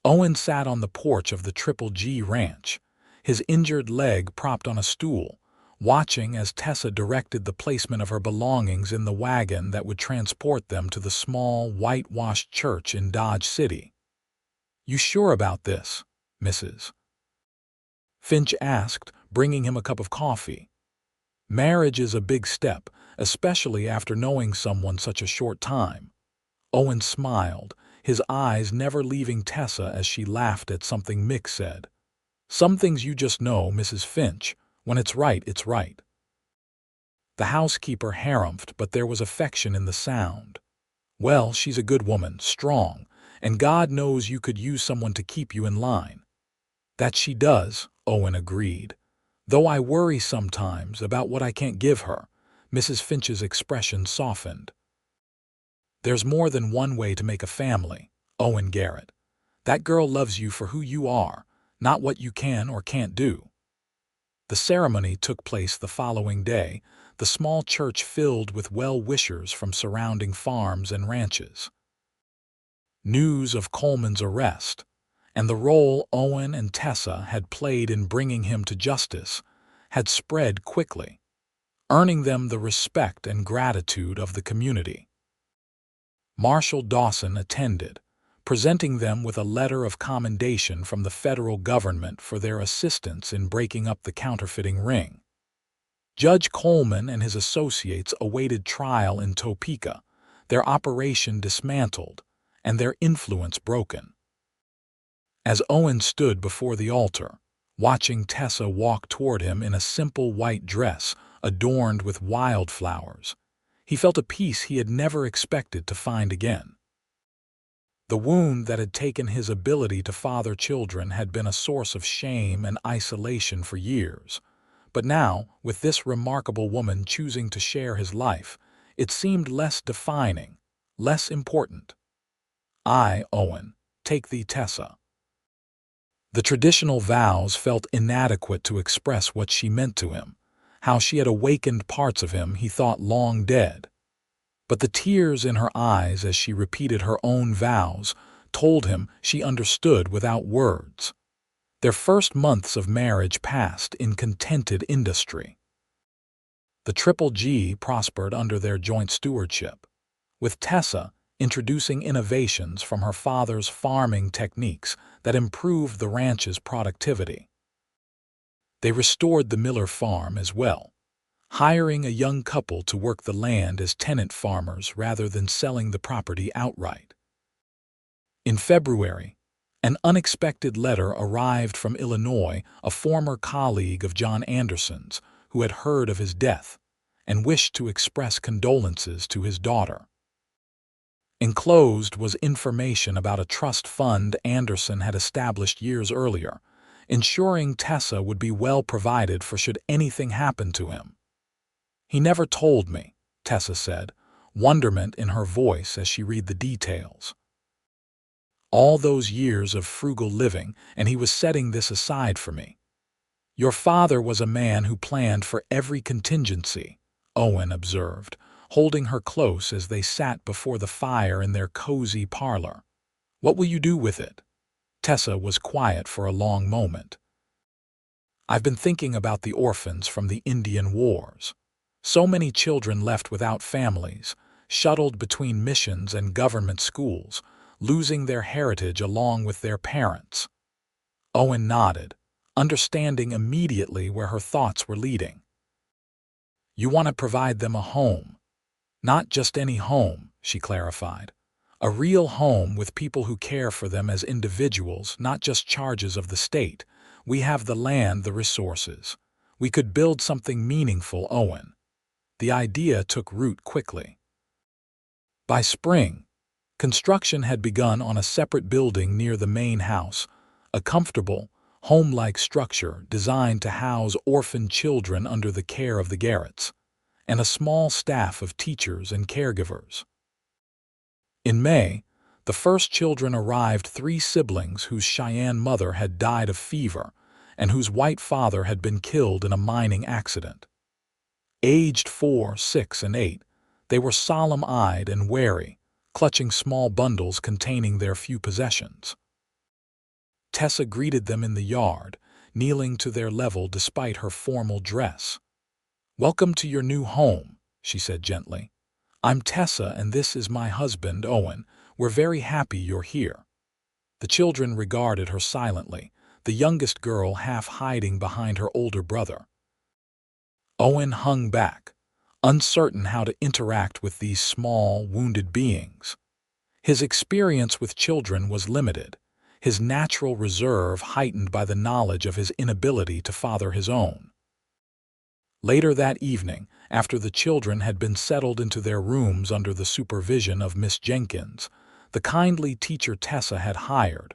Owen sat on the porch of the Triple G ranch, his injured leg propped on a stool, watching as Tessa directed the placement of her belongings in the wagon that would transport them to the small, whitewashed church in Dodge City. "You sure about this, Mrs.?" Finch asked, bringing him a cup of coffee. "Marriage is a big step, especially after knowing someone such a short time." Owen smiled, his eyes never leaving Tessa as she laughed at something Mick said. "Some things you just know, Mrs. Finch. When it's right, it's right." The housekeeper harumphed, but there was affection in the sound. "Well, she's a good woman, strong, and God knows you could use someone to keep you in line." "That she does," Owen agreed. "Though I worry sometimes about what I can't give her." Mrs. Finch's expression softened. "There's more than one way to make a family, Owen Garrett. That girl loves you for who you are, not what you can or can't do." The ceremony took place the following day, the small church filled with well-wishers from surrounding farms and ranches. News of Coleman's arrest, and the role Owen and Tessa had played in bringing him to justice, had spread quickly, earning them the respect and gratitude of the community. Marshal Dawson attended, presenting them with a letter of commendation from the federal government for their assistance in breaking up the counterfeiting ring. Judge Coleman and his associates awaited trial in Topeka, their operation dismantled, and their influence broken. As Owen stood before the altar, watching Tessa walk toward him in a simple white dress adorned with wildflowers, he felt a peace he had never expected to find again. The wound that had taken his ability to father children had been a source of shame and isolation for years, but now, with this remarkable woman choosing to share his life, it seemed less defining, less important. "I, Owen, take thee, Tessa." The traditional vows felt inadequate to express what she meant to him, how she had awakened parts of him he thought long dead. But the tears in her eyes as she repeated her own vows told him she understood without words. Their first months of marriage passed in contented industry. The Triple G prospered under their joint stewardship, with Tessa introducing innovations from her father's farming techniques that improved the ranch's productivity. They restored the Miller farm as well, hiring a young couple to work the land as tenant farmers rather than selling the property outright. In February, an unexpected letter arrived from Illinois, a former colleague of John Anderson's who had heard of his death and wished to express condolences to his daughter. Enclosed was information about a trust fund Anderson had established years earlier, ensuring Tessa would be well provided for should anything happen to him. "He never told me," Tessa said, wonderment in her voice as she read the details. "All those years of frugal living, and he was setting this aside for me." "Your father was a man who planned for every contingency," Owen observed, holding her close as they sat before the fire in their cozy parlor. "What will you do with it?" Tessa was quiet for a long moment. "I've been thinking about the orphans from the Indian Wars. So many children left without families," shuttled between missions and government schools, losing their heritage along with their parents. Owen nodded, understanding immediately where her thoughts were leading. You want to provide them a home. Not just any home, she clarified. A real home with people who care for them as individuals, not just charges of the state. We have the land, the resources. We could build something meaningful, Owen. The idea took root quickly. By spring, construction had begun on a separate building near the main house, a comfortable, home-like structure designed to house orphaned children under the care of the Garretts, and a small staff of teachers and caregivers. In May, the first children arrived, 3 siblings whose Cheyenne mother had died of fever and whose white father had been killed in a mining accident. Aged 4, 6, and 8, they were solemn-eyed and wary, clutching small bundles containing their few possessions. Tessa greeted them in the yard, kneeling to their level despite her formal dress. "Welcome to your new home," she said gently. "I'm Tessa and this is my husband, Owen. We're very happy you're here." The children regarded her silently, the youngest girl half hiding behind her older brother. Owen hung back, uncertain how to interact with these small, wounded beings. His experience with children was limited, his natural reserve heightened by the knowledge of his inability to father his own. Later that evening, after the children had been settled into their rooms under the supervision of Miss Jenkins, the kindly teacher Tessa had hired,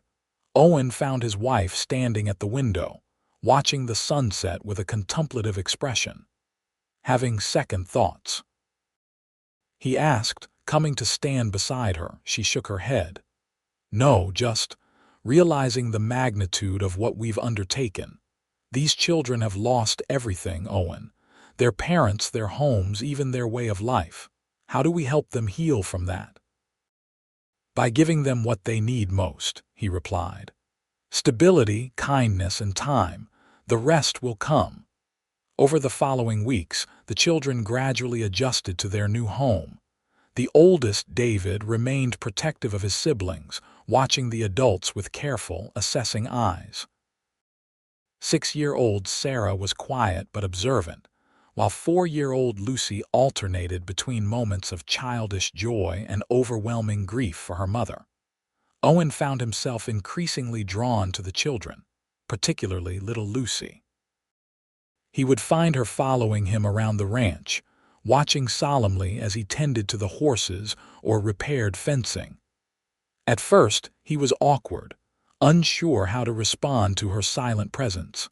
Owen found his wife standing at the window, watching the sunset with a contemplative expression. Having second thoughts, he asked, coming to stand beside her. She shook her head. "No, just realizing the magnitude of what we've undertaken. These children have lost everything, Owen. Their parents, their homes, even their way of life. How do we help them heal from that?" "By giving them what they need most," he replied. "Stability, kindness, and time. The rest will come." Over the following weeks, the children gradually adjusted to their new home. The oldest, David, remained protective of his siblings, watching the adults with careful, assessing eyes. 6-year-old Sarah was quiet but observant, while 4-year-old Lucy alternated between moments of childish joy and overwhelming grief for her mother. Owen found himself increasingly drawn to the children, particularly little Lucy. He would find her following him around the ranch, watching solemnly as he tended to the horses or repaired fencing. At first, he was awkward, unsure how to respond to her silent presence.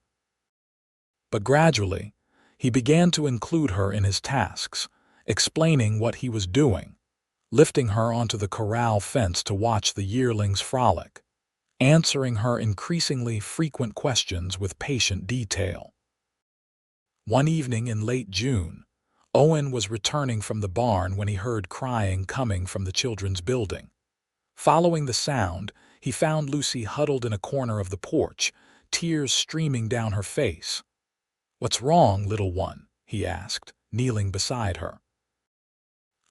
But gradually, he began to include her in his tasks, explaining what he was doing, lifting her onto the corral fence to watch the yearlings frolic, answering her increasingly frequent questions with patient detail. One evening in late June, Owen was returning from the barn when he heard crying coming from the children's building. Following the sound, he found Lucy huddled in a corner of the porch, tears streaming down her face. "What's wrong, little one?" he asked, kneeling beside her.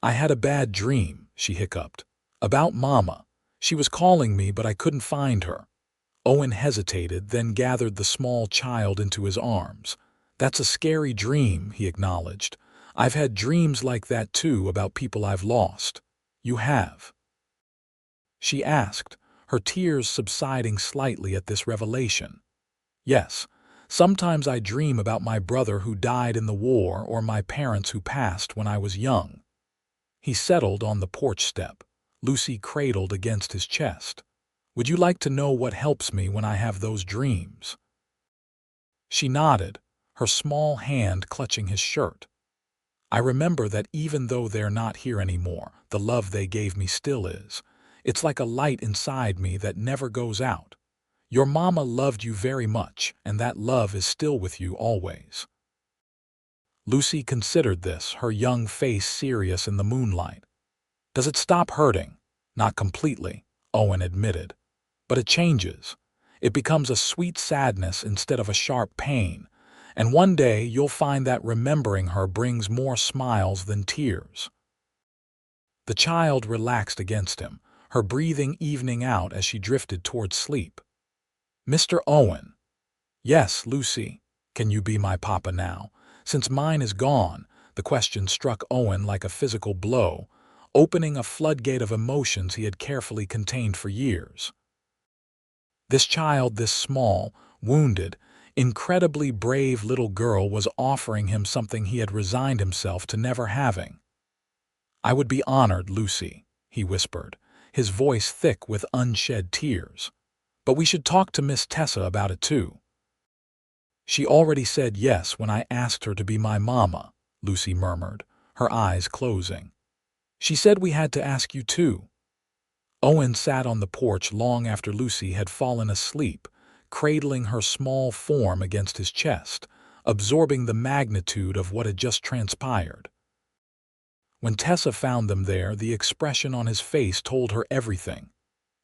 "I had a bad dream," she hiccuped. "About Mama. She was calling me, but I couldn't find her." Owen hesitated, then gathered the small child into his arms. "That's a scary dream," he acknowledged. "I've had dreams like that too, about people I've lost." "You have?" she asked, her tears subsiding slightly at this revelation. "Yes, sometimes I dream about my brother who died in the war or my parents who passed when I was young." He settled on the porch step, Lucy cradled against his chest. "Would you like to know what helps me when I have those dreams?" She nodded, her small hand clutching his shirt. "I remember that even though they're not here anymore, the love they gave me still is. It's like a light inside me that never goes out. Your mama loved you very much, and that love is still with you always." Lucy considered this, her young face serious in the moonlight. "Does it stop hurting?" "Not completely," Owen admitted. "But it changes. It becomes a sweet sadness instead of a sharp pain. And one day you'll find that remembering her brings more smiles than tears." The child relaxed against him, her breathing evening out as she drifted toward sleep. "Mr. Owen." "Yes, Lucy. Can you be my papa now? Since mine is gone." The question struck Owen like a physical blow, opening a floodgate of emotions he had carefully contained for years. This child, this small, wounded, incredibly brave little girl was offering him something he had resigned himself to never having. "I would be honored, Lucy," he whispered, his voice thick with unshed tears. "But we should talk to Miss Tessa about it too." "She already said yes when I asked her to be my mama," Lucy murmured, her eyes closing. "She said we had to ask you too." Owen sat on the porch long after Lucy had fallen asleep, cradling her small form against his chest, absorbing the magnitude of what had just transpired. When Tessa found them there, the expression on his face told her everything.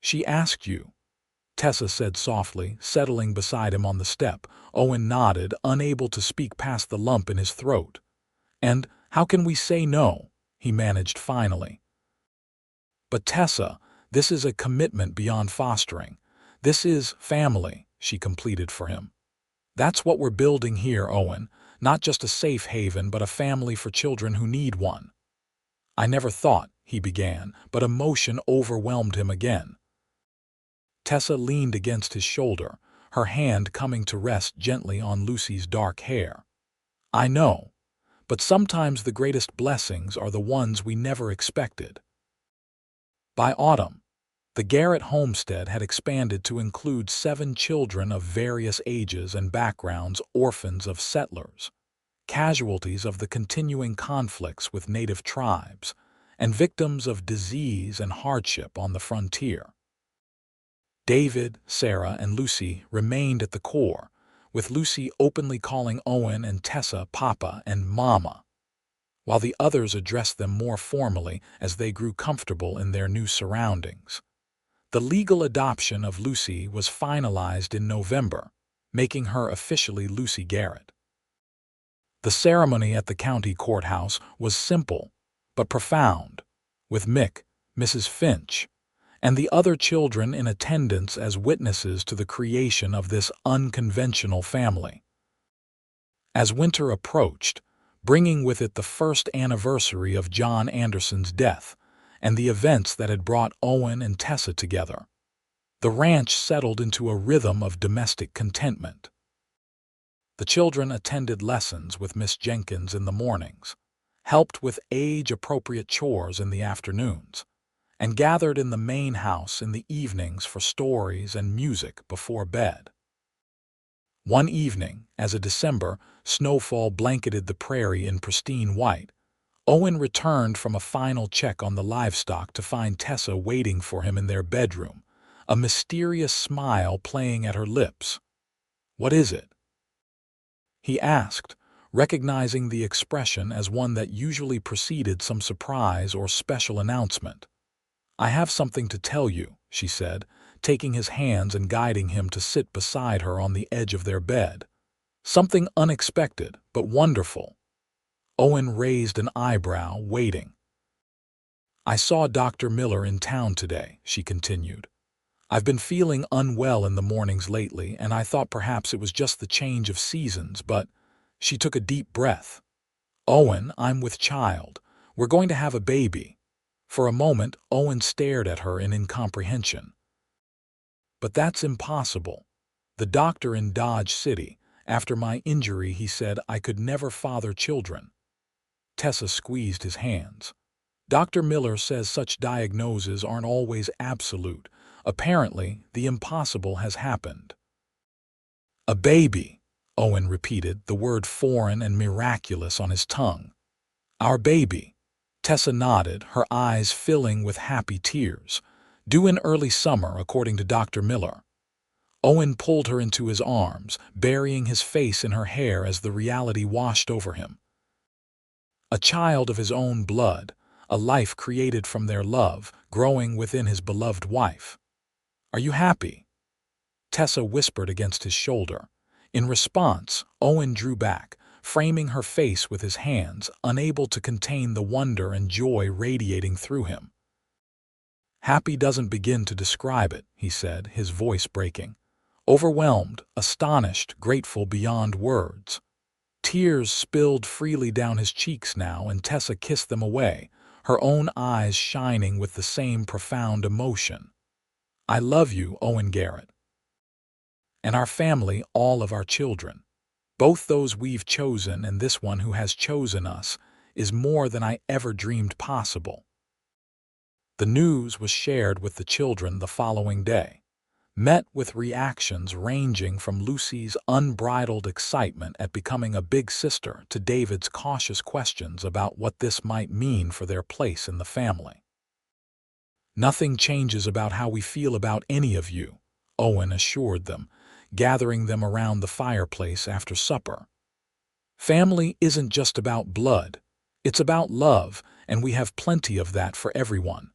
"She asked you," Tessa said softly, settling beside him on the step. Owen nodded, unable to speak past the lump in his throat. "And how can we say no?" he managed finally. "But Tessa, this is a commitment beyond fostering. This is family," she completed for him. "That's what we're building here, Owen. Not just a safe haven, but a family for children who need one." "I never thought," he began, but emotion overwhelmed him again. Tessa leaned against his shoulder, her hand coming to rest gently on Lucy's dark hair. "I know, but sometimes the greatest blessings are the ones we never expected." By autumn, the Garrett homestead had expanded to include 7 children of various ages and backgrounds, orphans of settlers, casualties of the continuing conflicts with native tribes, and victims of disease and hardship on the frontier. David, Sarah, and Lucy remained at the core, with Lucy openly calling Owen and Tessa Papa and Mama, while the others addressed them more formally as they grew comfortable in their new surroundings. The legal adoption of Lucy was finalized in November, making her officially Lucy Garrett. The ceremony at the county courthouse was simple but profound, with Mick, Mrs. Finch, and the other children in attendance as witnesses to the creation of this unconventional family. As winter approached, bringing with it the first anniversary of John Anderson's death and the events that had brought Owen and Tessa together, the ranch settled into a rhythm of domestic contentment. The children attended lessons with Miss Jenkins in the mornings, helped with age-appropriate chores in the afternoons, and gathered in the main house in the evenings for stories and music before bed. One evening, as a December snowfall blanketed the prairie in pristine white, Owen returned from a final check on the livestock to find Tessa waiting for him in their bedroom, a mysterious smile playing at her lips. "What is it?" he asked, recognizing the expression as one that usually preceded some surprise or special announcement. "I have something to tell you," she said, taking his hands and guiding him to sit beside her on the edge of their bed. "Something unexpected, but wonderful." Owen raised an eyebrow, waiting. "I saw Dr. Miller in town today," she continued. "I've been feeling unwell in the mornings lately, and I thought perhaps it was just the change of seasons, but—" She took a deep breath. "Owen, I'm with child. We're going to have a baby." For a moment, Owen stared at her in incomprehension. "But that's impossible. The doctor in Dodge City, after my injury, he said I could never father children." Tessa squeezed his hands. "Dr. Miller says such diagnoses aren't always absolute. Apparently, the impossible has happened." "A baby," Owen repeated, the word foreign and miraculous on his tongue. "Our baby." Tessa nodded, her eyes filling with happy tears. "Due in early summer, according to Dr. Miller." Owen pulled her into his arms, burying his face in her hair as the reality washed over him. A child of his own blood, a life created from their love, growing within his beloved wife. "Are you happy?" Tessa whispered against his shoulder. In response, Owen drew back, framing her face with his hands, unable to contain the wonder and joy radiating through him. "Happy doesn't begin to describe it," he said, his voice breaking. Overwhelmed, astonished, grateful beyond words. Tears spilled freely down his cheeks now, and Tessa kissed them away, her own eyes shining with the same profound emotion. "I love you, Owen Garrett. And our family, all of our children. Both those we've chosen and this one who has chosen us, is more than I ever dreamed possible." The news was shared with the children the following day, met with reactions ranging from Lucy's unbridled excitement at becoming a big sister to David's cautious questions about what this might mean for their place in the family. "Nothing changes about how we feel about any of you," Owen assured them, gathering them around the fireplace after supper. "Family isn't just about blood. It's about love, and we have plenty of that for everyone."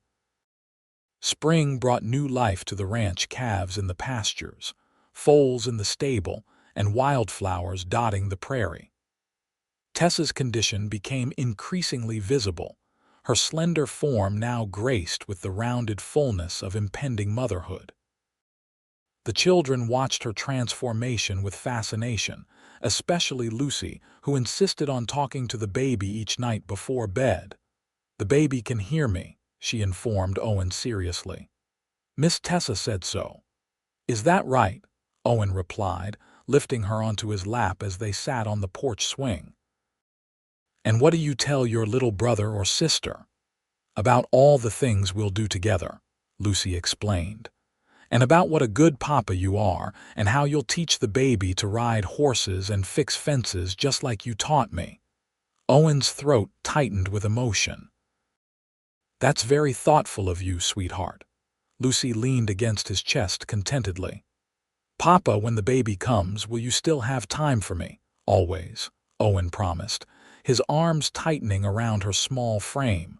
Spring brought new life to the ranch, calves in the pastures, foals in the stable, and wildflowers dotting the prairie. Tessa's condition became increasingly visible, her slender form now graced with the rounded fullness of impending motherhood. The children watched her transformation with fascination, especially Lucy, who insisted on talking to the baby each night before bed. "The baby can hear me," she informed Owen seriously. "Miss Tessa said so." "Is that right?" Owen replied, lifting her onto his lap as they sat on the porch swing. "And what do you tell your little brother or sister?" "About all the things we'll do together," Lucy explained. "And about what a good papa you are, and how you'll teach the baby to ride horses and fix fences just like you taught me." Owen's throat tightened with emotion. "That's very thoughtful of you, sweetheart." Lucy leaned against his chest contentedly. "Papa, when the baby comes, will you still have time for me?" "Always," Owen promised, his arms tightening around her small frame.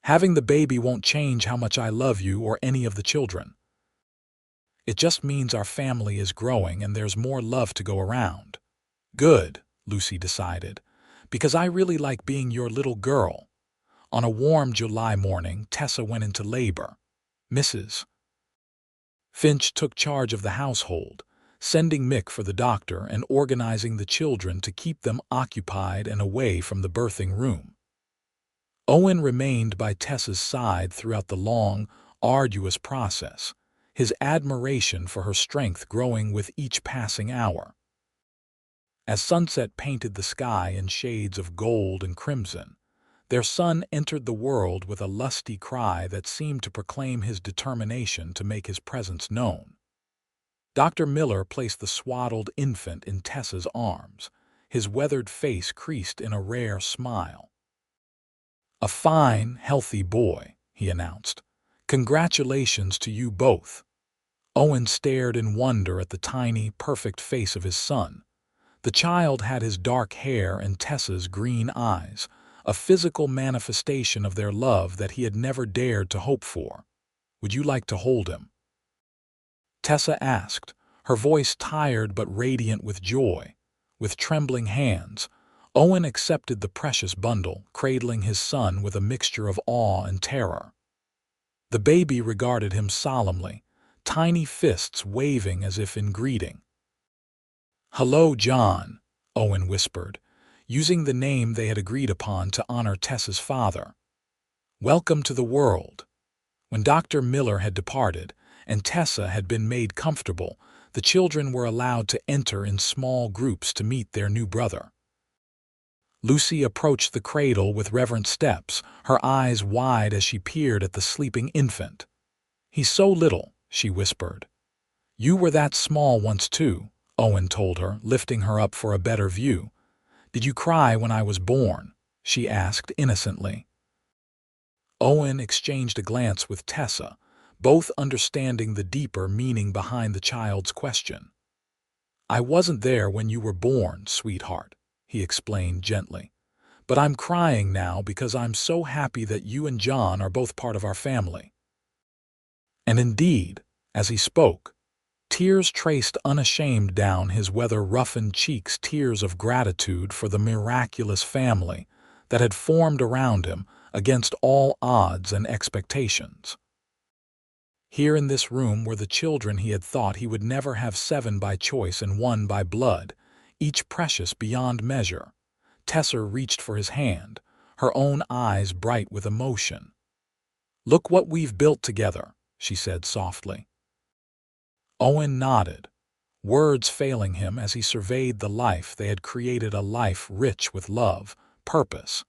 "Having the baby won't change how much I love you or any of the children. It just means our family is growing and there's more love to go around." "Good," Lucy decided, "because I really like being your little girl." On a warm July morning, Tessa went into labor. Mrs. Finch took charge of the household, sending Mick for the doctor and organizing the children to keep them occupied and away from the birthing room. Owen remained by Tessa's side throughout the long, arduous process, his admiration for her strength growing with each passing hour. As sunset painted the sky in shades of gold and crimson, their son entered the world with a lusty cry that seemed to proclaim his determination to make his presence known. Dr. Miller placed the swaddled infant in Tessa's arms, his weathered face creased in a rare smile. "A fine, healthy boy," he announced. "Congratulations to you both." Owen stared in wonder at the tiny, perfect face of his son. The child had his dark hair and Tessa's green eyes, a physical manifestation of their love that he had never dared to hope for. "Would you like to hold him?" Tessa asked, her voice tired but radiant with joy. With trembling hands, Owen accepted the precious bundle, cradling his son with a mixture of awe and terror. The baby regarded him solemnly, tiny fists waving as if in greeting. "Hello, John," Owen whispered, using the name they had agreed upon to honor Tessa's father. "Welcome to the world." When Dr. Miller had departed, and Tessa had been made comfortable, the children were allowed to enter in small groups to meet their new brother. Lucy approached the cradle with reverent steps, her eyes wide as she peered at the sleeping infant. "He's so little," she whispered. "You were that small once too," Owen told her, lifting her up for a better view. "Did you cry when I was born?" she asked innocently. Owen exchanged a glance with Tessa, both understanding the deeper meaning behind the child's question. "I wasn't there when you were born, sweetheart," he explained gently. "But I'm crying now because I'm so happy that you and John are both part of our family." And indeed, as he spoke, Tears traced unashamed down his weather-roughened cheeks, tears of gratitude for the miraculous family that had formed around him against all odds and expectations. Here in this room were the children he had thought he would never have, 7 by choice and 1 by blood, each precious beyond measure. Tessa reached for his hand, her own eyes bright with emotion. "Look what we've built together," she said softly. Owen nodded, words failing him as he surveyed the life they had created, a life rich with love, purpose,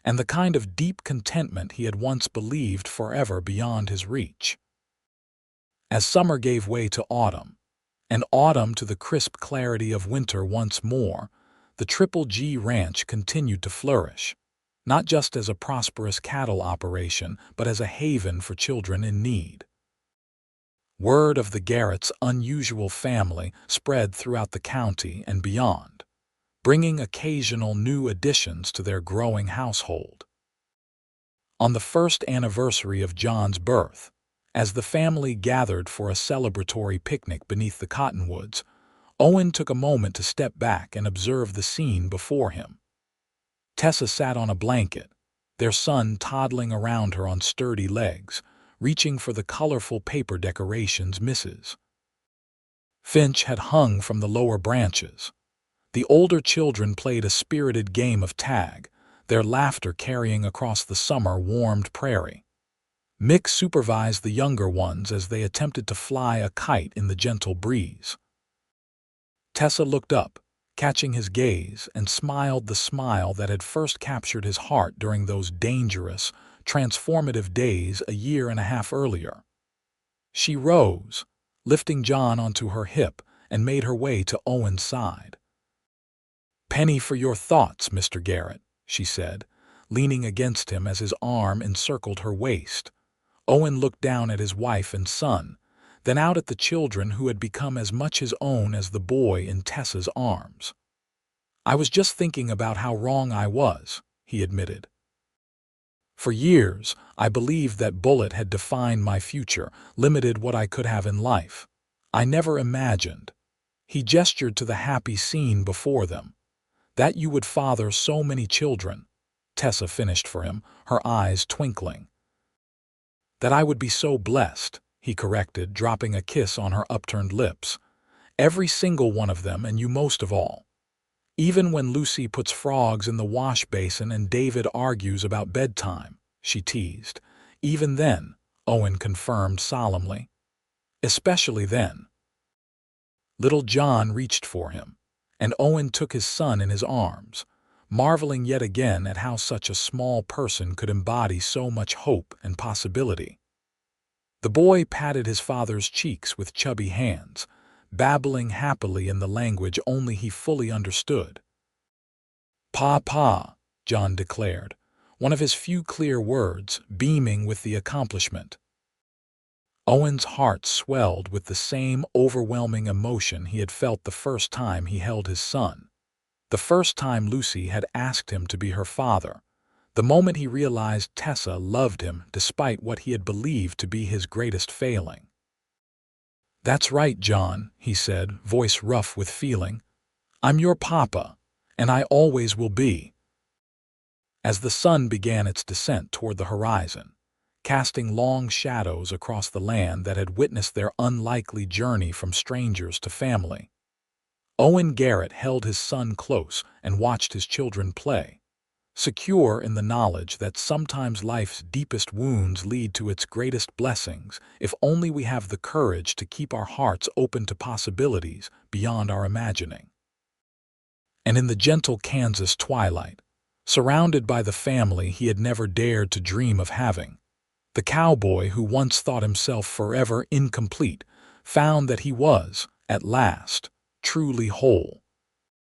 and the kind of deep contentment he had once believed forever beyond his reach. As summer gave way to autumn, and autumn to the crisp clarity of winter once more, the Triple G Ranch continued to flourish, not just as a prosperous cattle operation, but as a haven for children in need. Word of the Garrett's unusual family spread throughout the county and beyond, bringing occasional new additions to their growing household. On the first anniversary of John's birth, as the family gathered for a celebratory picnic beneath the cottonwoods, Owen took a moment to step back and observe the scene before him. Tessa sat on a blanket, their son toddling around her on sturdy legs, reaching for the colorful paper decorations Mrs. Finch had hung from the lower branches. The older children played a spirited game of tag, their laughter carrying across the summer-warmed prairie. Mick supervised the younger ones as they attempted to fly a kite in the gentle breeze. Tessa looked up, catching his gaze, and smiled the smile that had first captured his heart during those dangerous, transformative days a year and a half earlier. She rose, lifting John onto her hip, and made her way to Owen's side. "Penny for your thoughts, Mr. Garrett," she said, leaning against him as his arm encircled her waist. Owen looked down at his wife and son, then out at the children who had become as much his own as the boy in Tessa's arms. "I was just thinking about how wrong I was," he admitted. "For years, I believed that Bullet had defined my future, limited what I could have in life. I never imagined," he gestured to the happy scene before them, "that you would father so many children," Tessa finished for him, her eyes twinkling. "That I would be so blessed," he corrected, dropping a kiss on her upturned lips. "Every single one of them, and you most of all. Even when Lucy puts frogs in the wash basin and David argues about bedtime," she teased. "Even then," Owen confirmed solemnly. "Especially then." Little John reached for him, and Owen took his son in his arms, marveling yet again at how such a small person could embody so much hope and possibility. The boy patted his father's cheeks with chubby hands, babbling happily in the language only he fully understood. "Pa," John declared, one of his few clear words, beaming with the accomplishment. Owen's heart swelled with the same overwhelming emotion he had felt the first time he held his son, the first time Lucy had asked him to be her father, the moment he realized Tessa loved him despite what he had believed to be his greatest failing. "That's right, John," he said, voice rough with feeling. "I'm your papa, and I always will be." As the sun began its descent toward the horizon, casting long shadows across the land that had witnessed their unlikely journey from strangers to family, Owen Garrett held his son close and watched his children play, secure in the knowledge that sometimes life's deepest wounds lead to its greatest blessings if only we have the courage to keep our hearts open to possibilities beyond our imagining. And in the gentle Kansas twilight, surrounded by the family he had never dared to dream of having, the cowboy who once thought himself forever incomplete found that he was, at last, truly whole.